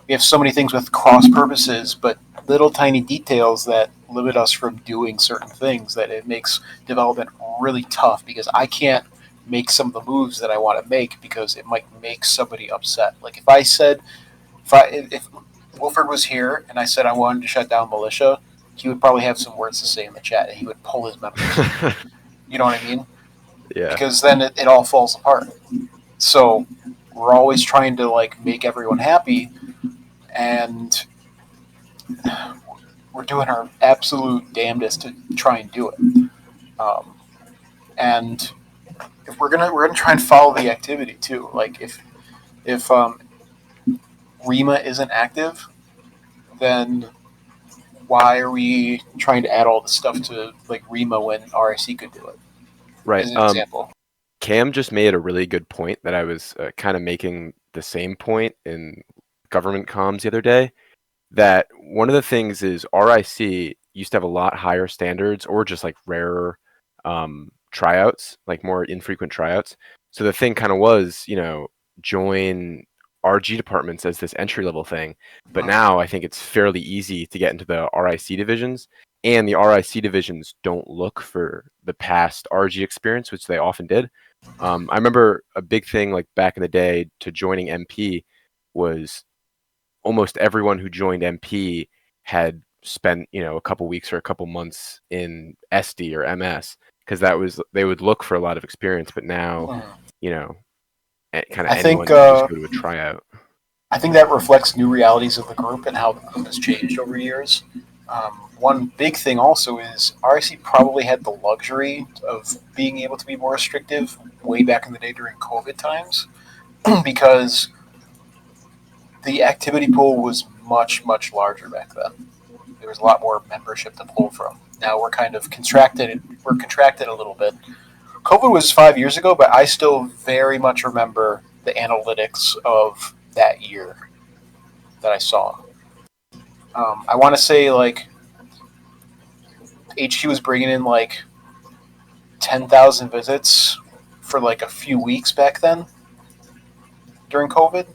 We have so many things with cross purposes, but little tiny details that limit us from doing certain things that it makes development really tough because I can't make some of the moves that I want to make because it might make somebody upset. Like if Wilford was here and I said I wanted to shut down militia, he would probably have some words to say in the chat and he would pull his members. You know what I mean? Yeah. Because then it all falls apart. So we're always trying to like make everyone happy, and we're doing our absolute damnedest to try and do it. And if we're gonna try and follow the activity too. Like if REMA isn't active, then why are we trying to add all this stuff to like REMA when RIC could do it? Right. As an example. Cam just made a really good point that I was kind of making the same point in government comms the other day. That one of the things is RIC used to have a lot higher standards or just like rarer tryouts, like more infrequent tryouts. So the thing kind of was, join RG departments as this entry level thing. But now I think it's fairly easy to get into the RIC divisions. And the RIC divisions don't look for the past RG experience, which they often did. I remember a big thing like back in the day to joining MP was almost everyone who joined MP had spent, a couple weeks or a couple months in SD or MS because they would look for a lot of experience. But now, kind of I anyone think can just go to a tryout. I think that reflects new realities of the group and how the group has changed over years. One big thing also is RIC probably had the luxury of being able to be more restrictive way back in the day during COVID times because the activity pool was much, much larger back then. There was a lot more membership to pull from. Now we're kind of contracted. We're contracted a little bit. COVID was 5 years ago, but I still very much remember the analytics of that year that I saw. I want to say like HQ was bringing in like 10,000 visits for like a few weeks back then during COVID.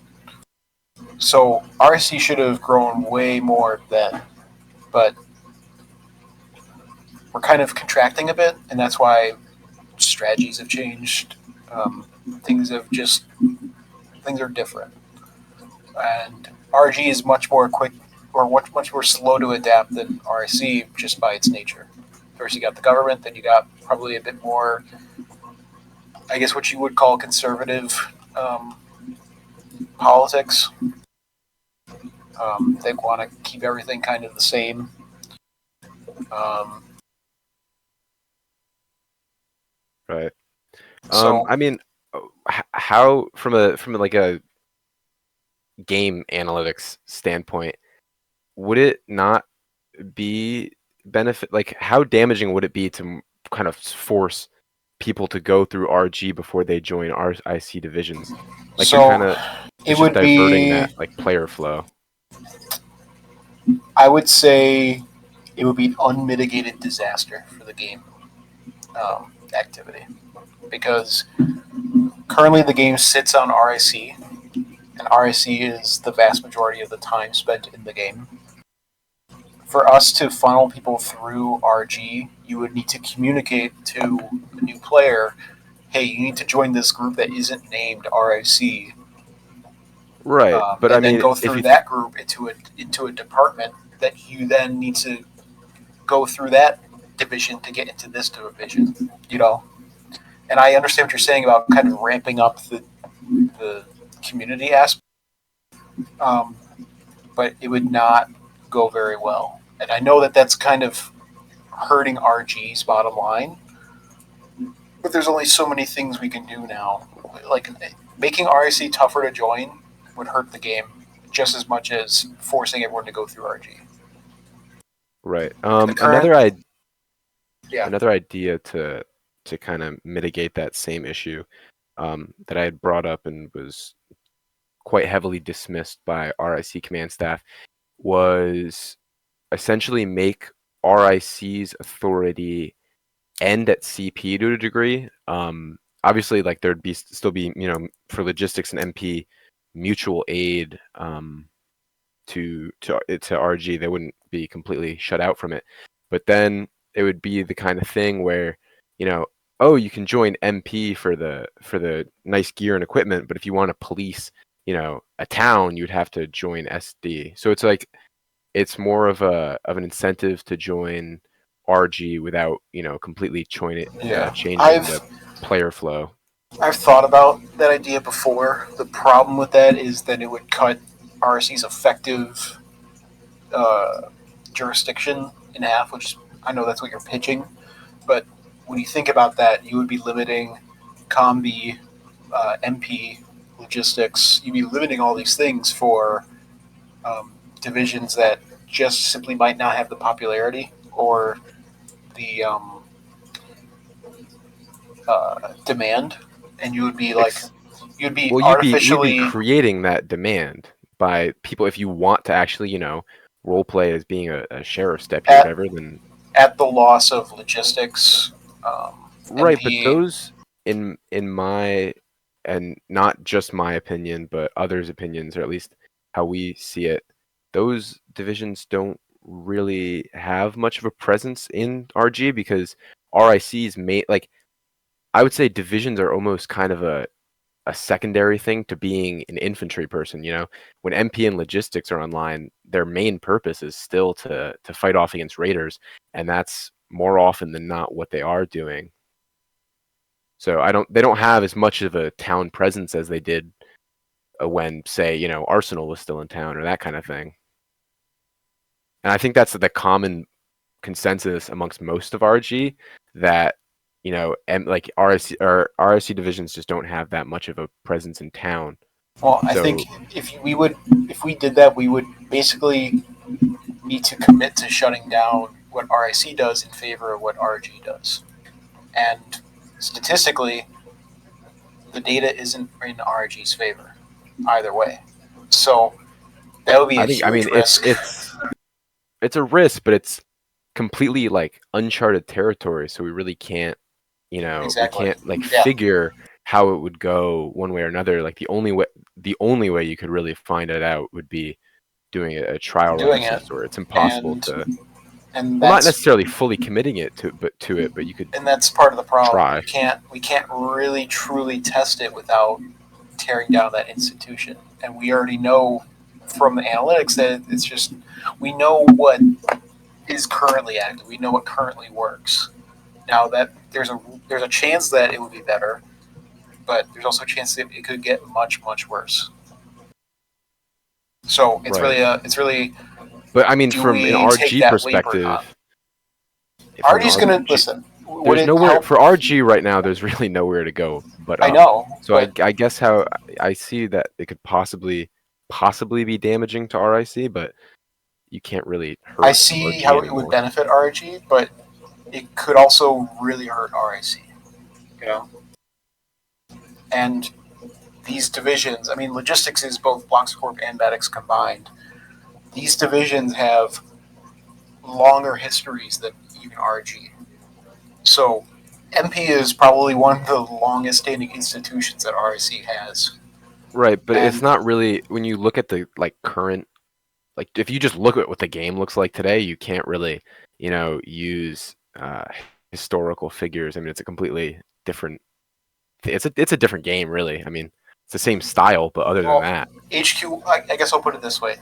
So RSC should have grown way more then, but we're kind of contracting a bit, and that's why strategies have changed. Things are different, and RG is much more quick or much more slow to adapt than RSC just by its nature. First, you got the government, then you got probably a bit more, I guess, what you would call conservative politics. They want to keep everything kind of the same. Right. So I mean, how from like a game analytics standpoint, would it not be benefit? Like, how damaging would it be to kind of force people to go through RG before they join RIC divisions? Like, so you're kind of it just would diverting be. that like player flow. I would say it would be an unmitigated disaster for the game activity because currently the game sits on RIC, and RIC is the vast majority of the time spent in the game. For us to funnel people through RG, you would need to communicate to a new player, hey, you need to join this group that isn't named RIC, Right, but and I then mean, go if through you that group into a department that you then need to go through that division to get into this division, And I understand what you're saying about kind of ramping up the community aspect, but it would not go very well. And I know that that's kind of hurting RG's bottom line, but there's only so many things we can do now. Like making RIC tougher to join would hurt the game just as much as forcing everyone to go through RG. right, The current, another idea to kind of mitigate that same issue that I had brought up and was quite heavily dismissed by RIC command staff was essentially make RIC's authority end at CP to a degree. Obviously, like there'd be still be for logistics and MP mutual aid to RG. They wouldn't be completely shut out from it, but then it would be the kind of thing where oh, you can join MP for the nice gear and equipment, but if you want to police a town, you'd have to join SD. So it's like it's more of an incentive to join RG without completely changing the player flow. I've thought about that idea before. The problem with that is that it would cut RSC's effective jurisdiction in half, which I know that's what you're pitching, but when you think about that, you would be limiting combi, MP, logistics. You'd be limiting all these things for divisions that just simply might not have the popularity or the demand, and you would be like, you'd be artificially you'd be creating that demand by people. If you want to actually, role play as being a sheriff's deputy or whatever, then at the loss of logistics. Right, MP, but those in my, and not just my opinion, but others' opinions, or at least how we see it, those divisions don't really have much of a presence in RG because RIC's I would say divisions are almost kind of a secondary thing to being an infantry person. When MP and logistics are online, their main purpose is still to fight off against raiders, and that's more often than not what they are doing. So they don't have as much of a town presence as they did when, say, Arsenal was still in town or that kind of thing. And I think that's the common consensus amongst most of RG, that and like RIC divisions just don't have that much of a presence in town. Well, I think if we did that, we would basically need to commit to shutting down what RIC does in favor of what RG does. And statistically, the data isn't in RG's favor either way. So that would be a huge risk. It's a risk, but it's completely like uncharted territory. So we really can't, Exactly. we can't figure how it would go one way or another. Like the only way you could really find it out would be doing a trial run of some sort. It's impossible and not necessarily fully committing it to it, but you could. And that's part of the problem. Try. We can't really truly test it without tearing down that institution. And we already know from the analytics that it's just, we know what is currently active. We know what currently works. Now that there's a chance that it would be better, but there's also a chance that it could get much, much worse. So it's really. But I mean, from an RG perspective, RG's going to listen. There's nowhere for RG right now. There's really nowhere to go. But I know. So I guess how I see that it could possibly be damaging to RIC, but you can't really hurt. I see RG how anymore. it would benefit RG, but it could also really hurt RIC. And these divisions, I mean, logistics is both Blocks Corp and Medics combined. These divisions have longer histories than even RG. So MP is probably one of the longest standing institutions that RIC has. Right, but it's not really, when you look at the current, if you just look at what the game looks like today, you can't really, use historical figures. I mean, it's a completely different. It's a different game, really. I mean, it's the same style, but other than that, I guess I'll put it this way: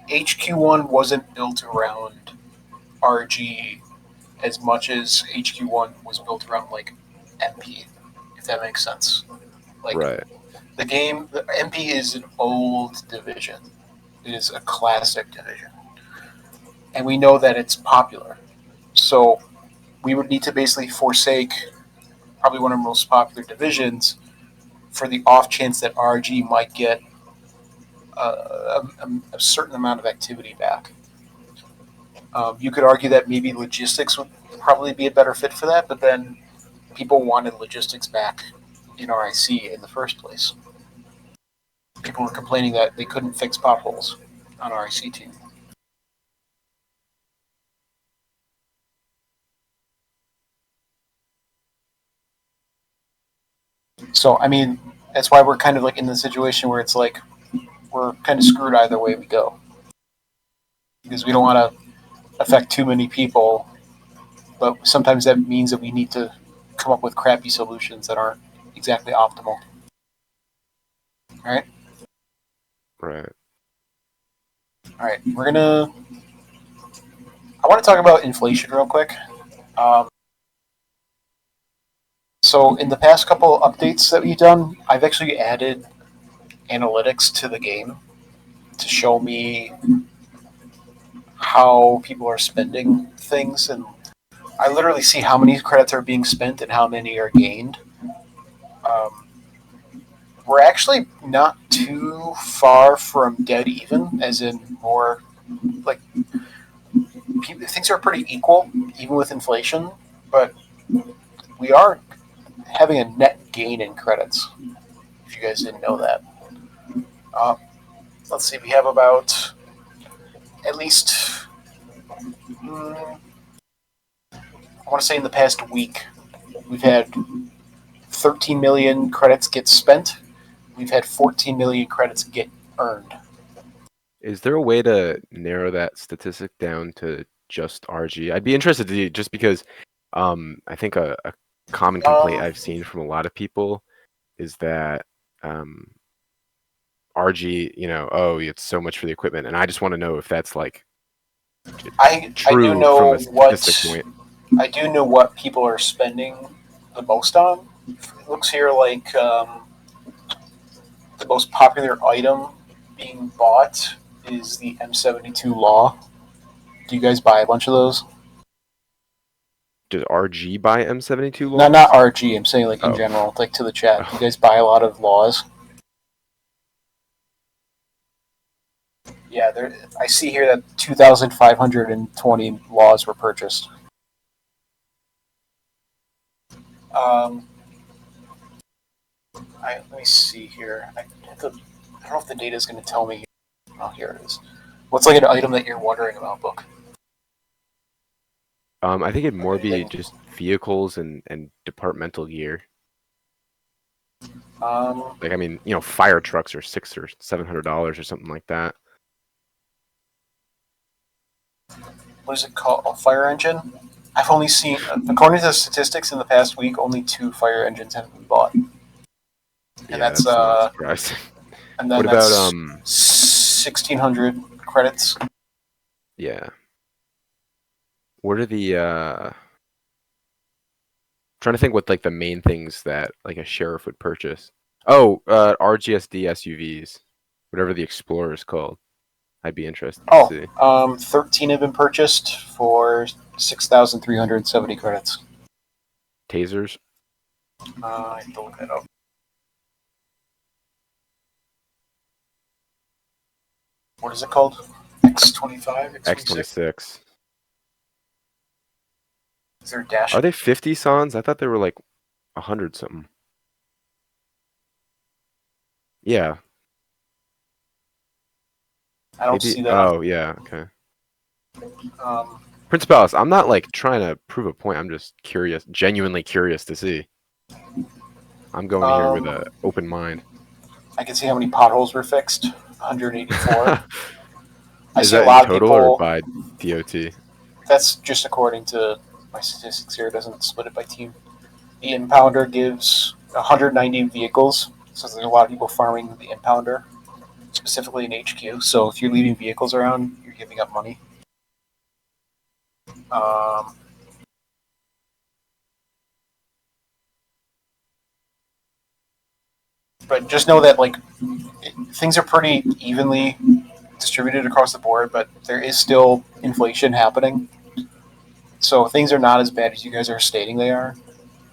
HQ1 wasn't built around RG as much as HQ1 was built around MP, if that makes sense. Right. The MP is an old division. It is a classic division, and we know that it's popular. So we would need to basically forsake probably one of the most popular divisions for the off chance that RG might get a certain amount of activity back. You could argue that maybe logistics would probably be a better fit for that, but then people wanted logistics back in RIC in the first place. People were complaining that they couldn't fix potholes on RIC team. So, I mean, that's why we're kind of in the situation where it's we're kind of screwed either way we go. Because we don't want to affect too many people, but sometimes that means that we need to come up with crappy solutions that aren't exactly optimal. Right? Right. All right, I want to talk about inflation real quick. So in the past couple updates that we've done, I've actually added analytics to the game to show me how people are spending things, and I literally see how many credits are being spent and how many are gained We're actually not too far from dead even, as in more like things are pretty equal, even with inflation, but we are having a net gain in credits, if you guys didn't know that. Let's see, we have about at least, I want to say in the past week, we've had 13 million credits get spent. We've had 14 million credits get earned. Is there a way to narrow that statistic down to just RG? I'd be interested to just because I think a common complaint I've seen from a lot of people is that RG, oh, it's so much for the equipment, and I just want to know if that's like I true do know from a statistic point. I do know what people are spending the most on. It looks here like the most popular item being bought is the M72 Law. Do you guys buy a bunch of those? Does RG buy M72 No, laws? not RG. I'm saying like in Oh. general, like to the chat. Do you guys buy a lot of laws? Yeah, I see here that 2,520 laws were purchased. Let me see here. I don't know if the data is going to tell me. Oh, here it is. What's like an item that you're wondering about, Book? I think it'd more be just vehicles and departmental gear. Like, I mean, fire trucks are $600 or $700 or something like that. What is it called? A fire engine? I've only seen, according to the statistics in the past week, only 2 fire engines have been bought. And Yeah, that's not surprising. And then What that's about 1,600 credits. Yeah. What are the trying to think what like the main things that like a sheriff would purchase. Oh, RGSD SUVs, whatever the Explorer is called. I'd be interested to see. 13 have been purchased for 6,370 credits. Tasers. I have to look that up. What is it called? X25? X26. Is there a dash? Are they 50 sans? I thought they were like 100 something. Yeah. I don't see that. Oh, yeah, okay. Um, Principalis, I'm not like trying to prove a point. I'm just curious, genuinely curious to see. I'm going here with an open mind. I can see how many potholes were fixed. 184. I Is see a that lot in of total people. or by DOT? That's just according to my statistics here. It doesn't split it by team. The impounder gives 190 vehicles, so there's a lot of people farming the impounder, specifically in HQ. So if you're leaving vehicles around, you're giving up money. But just know that things are pretty evenly distributed across the board, but there is still inflation happening. So things are not as bad as you guys are stating they are.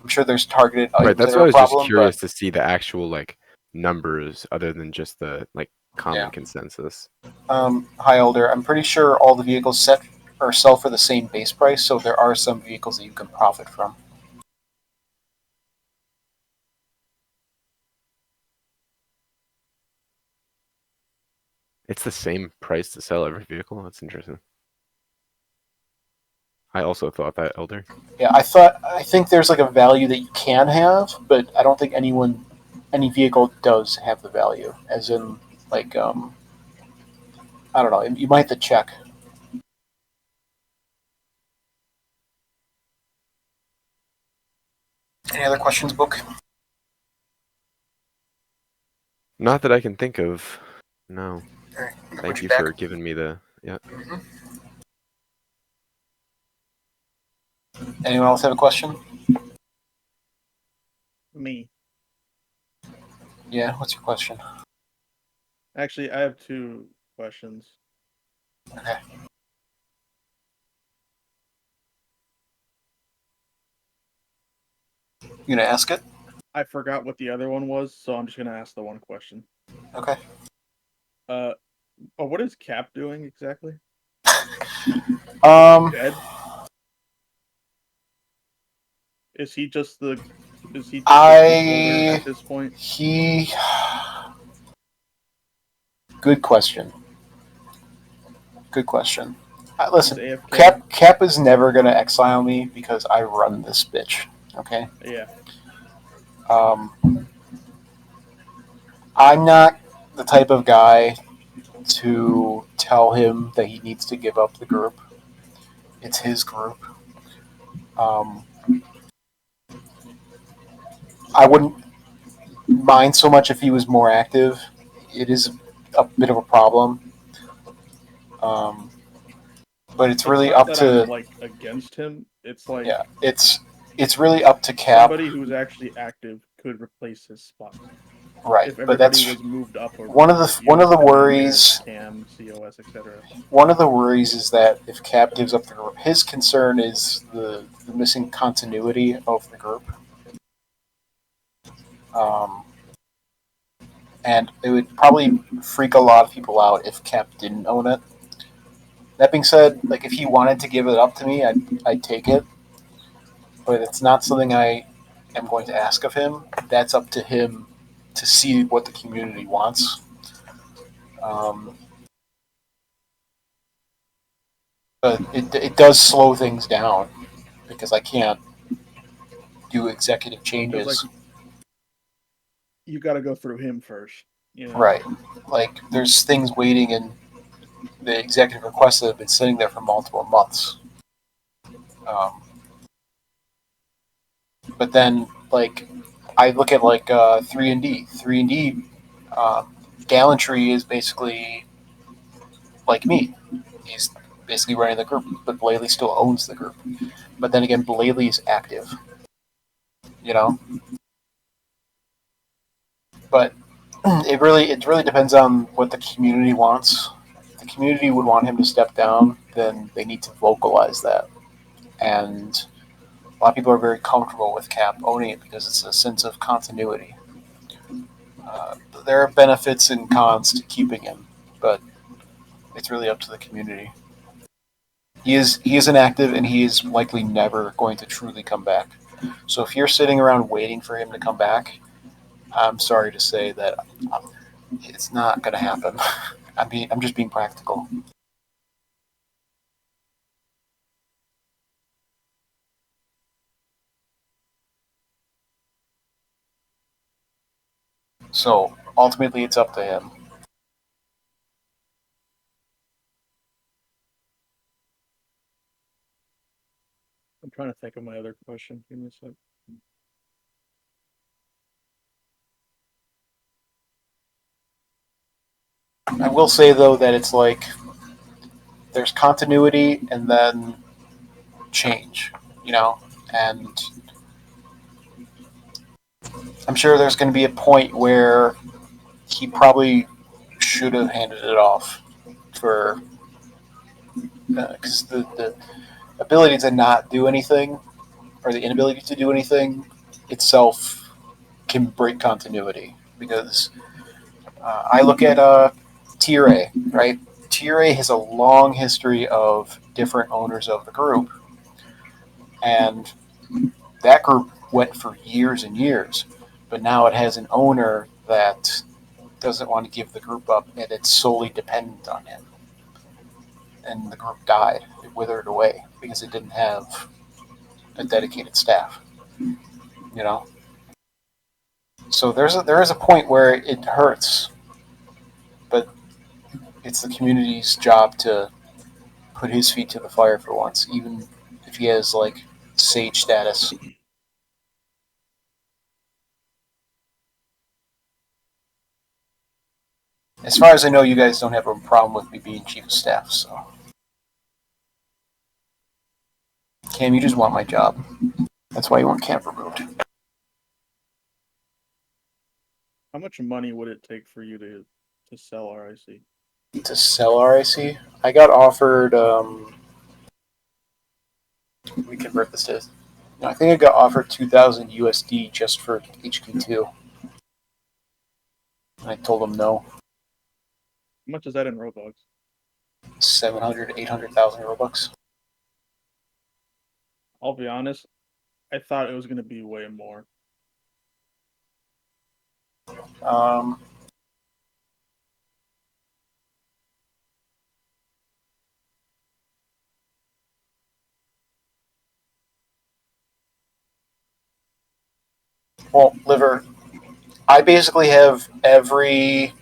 I'm sure there's targeted items Right, that's that why are I was problem, just curious to see the actual like numbers other than just the like common consensus. Hi, Elder. I'm pretty sure all the vehicles set or sell for the same base price, so there are some vehicles that you can profit from. It's the same price to sell every vehicle? That's interesting. I also thought that, Elder. Yeah, I think there's like a value that you can have, but I don't think any vehicle does have the value. As in, like, I don't know. You might have to check. Any other questions, Book? Not that I can think of. No. All right, Thank you for giving me the Mm-hmm. Anyone else have a question? Me. Yeah, what's your question? Actually, I have 2 questions. Okay. You gonna ask it? I forgot what the other one was, so I'm just gonna ask the one question. Okay. What is Cap doing exactly? Um, Dead? Is he just the placeholder I at this point? he. Good question. Good question. He's Listen, AFK. Cap is never gonna exile me because I run this bitch. Okay. Yeah. I'm not the type of guy to tell him that he needs to give up the group. It's his group. Um, I wouldn't mind so much if he was more active. It is a bit of a problem. But it's really not up that to I'm like against him. It's like yeah. It's really up to Cap. somebody who's actually active could replace his spot. Right, If but everybody that's was moved up or one of the worries. Cam, COS, etc. One of the worries is that if Cap gives up the group, his concern is the missing continuity of the group. Um, and it would probably freak a lot of people out if Cap didn't own it. That being said, like if he wanted to give it up to me, I'd take it. But it's not something I am going to ask of him. That's up to him to see what the community wants. Um, but it does slow things down because I can't do executive changes. Like, you got to go through him first, you know. Right. Like there's things waiting in the executive requests that have been sitting there for multiple months. Um, but then, like, I look at like 3&D. 3&D Gallantry is basically like me. He's basically running the group, but Blaley still owns the group. But then again, Blaley's active. You know. But it really depends on what the community wants. If the community would want him to step down, then they need to vocalize that. And a lot of people are very comfortable with Cap owning it because it's a sense of continuity. There are benefits and cons to keeping him, but it's really up to the community. He is inactive, and he is likely never going to truly come back. So if you're sitting around waiting for him to come back, I'm sorry to say that it's not going to happen. I'm just being practical. So ultimately, it's up to him. I'm trying to think of my other question. Give me a sec. I will say though that it's like there's continuity and then change, you know, and I'm sure there's going to be a point where he probably should have handed it off for because the ability to not do anything or the inability to do anything itself can break continuity because I look at Tier A, right? Tier A has a long history of different owners of the group, and that group went for years and years, but now it has an owner that doesn't want to give the group up, and it's solely dependent on him. And the group died; it withered away because it didn't have a dedicated staff. You know, so there is a point where it hurts, but it's the community's job to put his feet to the fire for once, even if he has like sage status. As far as I know, you guys don't have a problem with me being chief of staff, so. Cam, you just want my job. That's why you want Cam removed. How much money would it take for you to sell RIC? To sell RIC? I got offered, we convert this to I think I got offered 2,000 USD just for HQ2. I told them no. How much is that in Robux? 700, 800,000 Robux. I'll be honest, I thought it was going to be way more. Um, well, Liver, I basically have I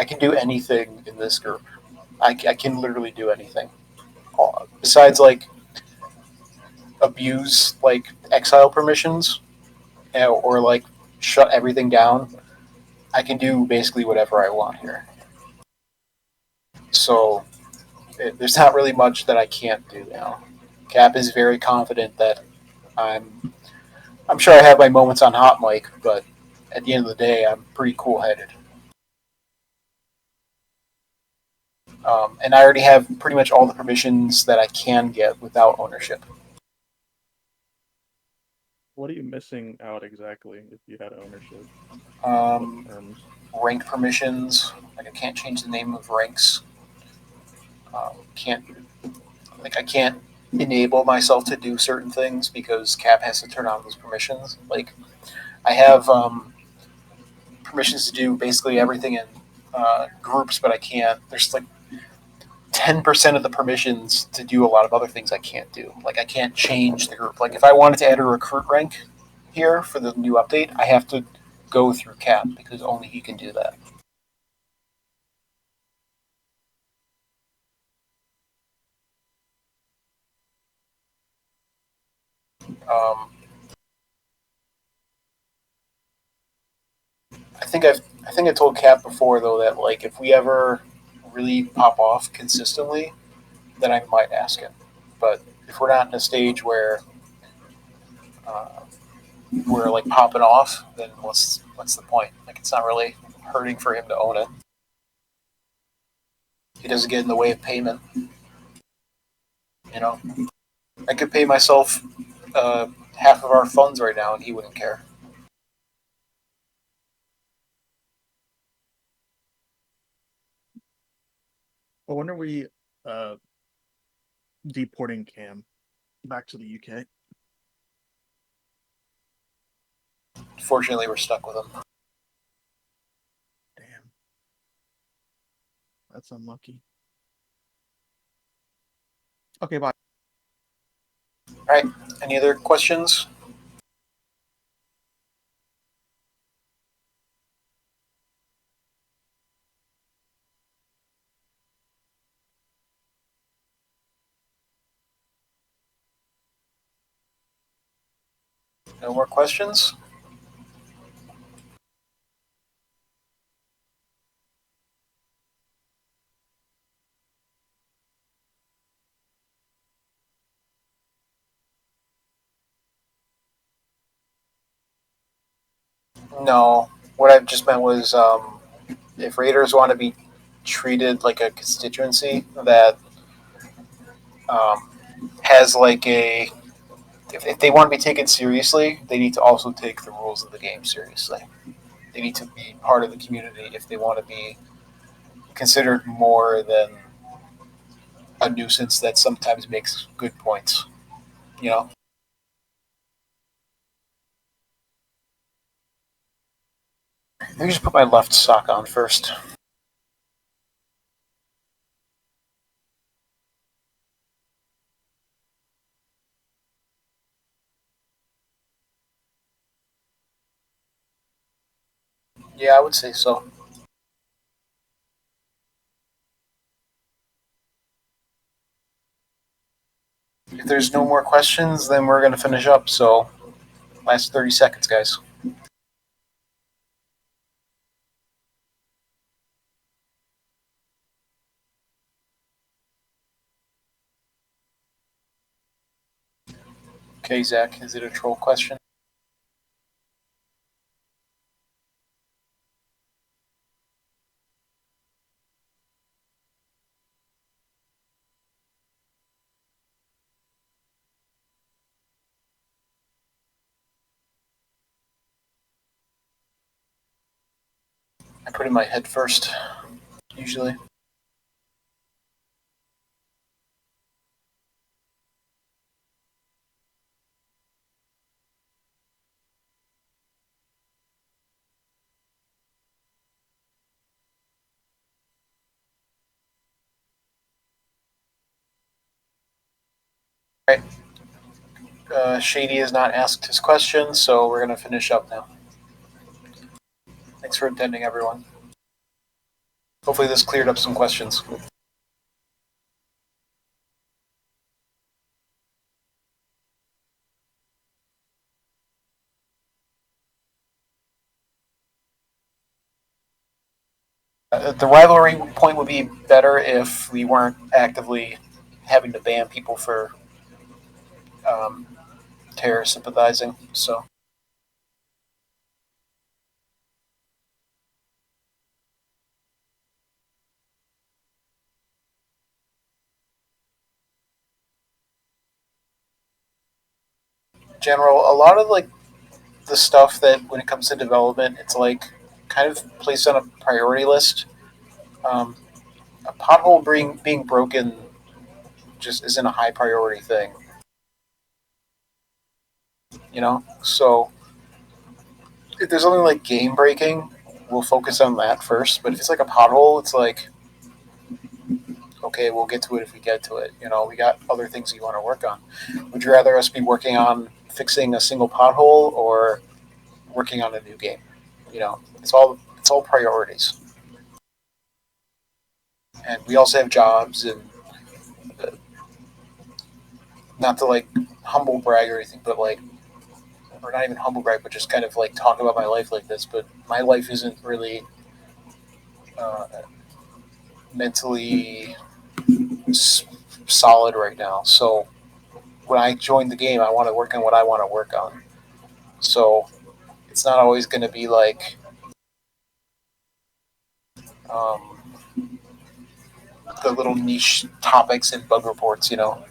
can do anything in this group. I can literally do anything. Besides, like, abuse, like, exile permissions, or, like, shut everything down, I can do basically whatever I want here. So, there's not really much that I can't do now. Cap is very confident that I'm sure I have my moments on hot mic, but at the end of the day, I'm pretty cool-headed. And I already have pretty much all the permissions that I can get without ownership. What are you missing out exactly if you had ownership? Um, What terms? rank permissions, like I can't change the name of ranks. I can't enable myself to do certain things because Cap has to turn on those permissions. Like I have permissions to do basically everything in groups, but I can't. There's like 10% of the permissions to do a lot of other things I can't do. Like I can't change the group. Like if I wanted to add a recruit rank here for the new update, I have to go through Cap because only he can do that. Um, I think I told Cap before though that like if we ever really pop off consistently, then I might ask him. But if we're not in a stage where uh, we're like popping off, then what's the point? Like it's not really hurting for him to own it. He doesn't get in the way of payment. You know, I could pay myself half of our funds right now, and he wouldn't care. Well, when are we uh, deporting Cam back to the UK? Fortunately, we're stuck with him. Damn. That's unlucky. Okay, bye. All right. Any other questions? No more questions? No. What I just meant was if Raiders want to be treated like a constituency that um, has like if they want to be taken seriously, they need to also take the rules of the game seriously. They need to be part of the community if they want to be considered more than a nuisance that sometimes makes good points. You know? Let me just put my left sock on first. Yeah, I would say so. If there's no more questions, then we're going to finish up. So, last 30 seconds, guys. Okay, Zach, is it a troll question? I put in my head first, usually. Right. Shady has not asked his question, so we're going to finish up now. Thanks for attending, everyone. Hopefully this cleared up some questions. The rivalry point would be better if we weren't actively having to ban people for terror sympathizing. So general, a lot of like the stuff that when it comes to development, it's like kind of placed on a priority list. A pothole being broken just isn't a high priority thing, you know. So if there's something like game breaking, we'll focus on that first. But if it's like a pothole, it's like, okay, we'll get to it if we get to it. You know, we got other things you want to work on. Would you rather us be working on fixing a single pothole or working on a new game? You know, it's all priorities. And we also have jobs, and not to like humble brag or anything, but like, or not even humble brag, but just kind of like talk about my life like this. But my life isn't really uh, mentally solid right now. So when I join the game, I want to work on what I want to work on. So it's not always going to be like um, the little niche topics and bug reports, you know.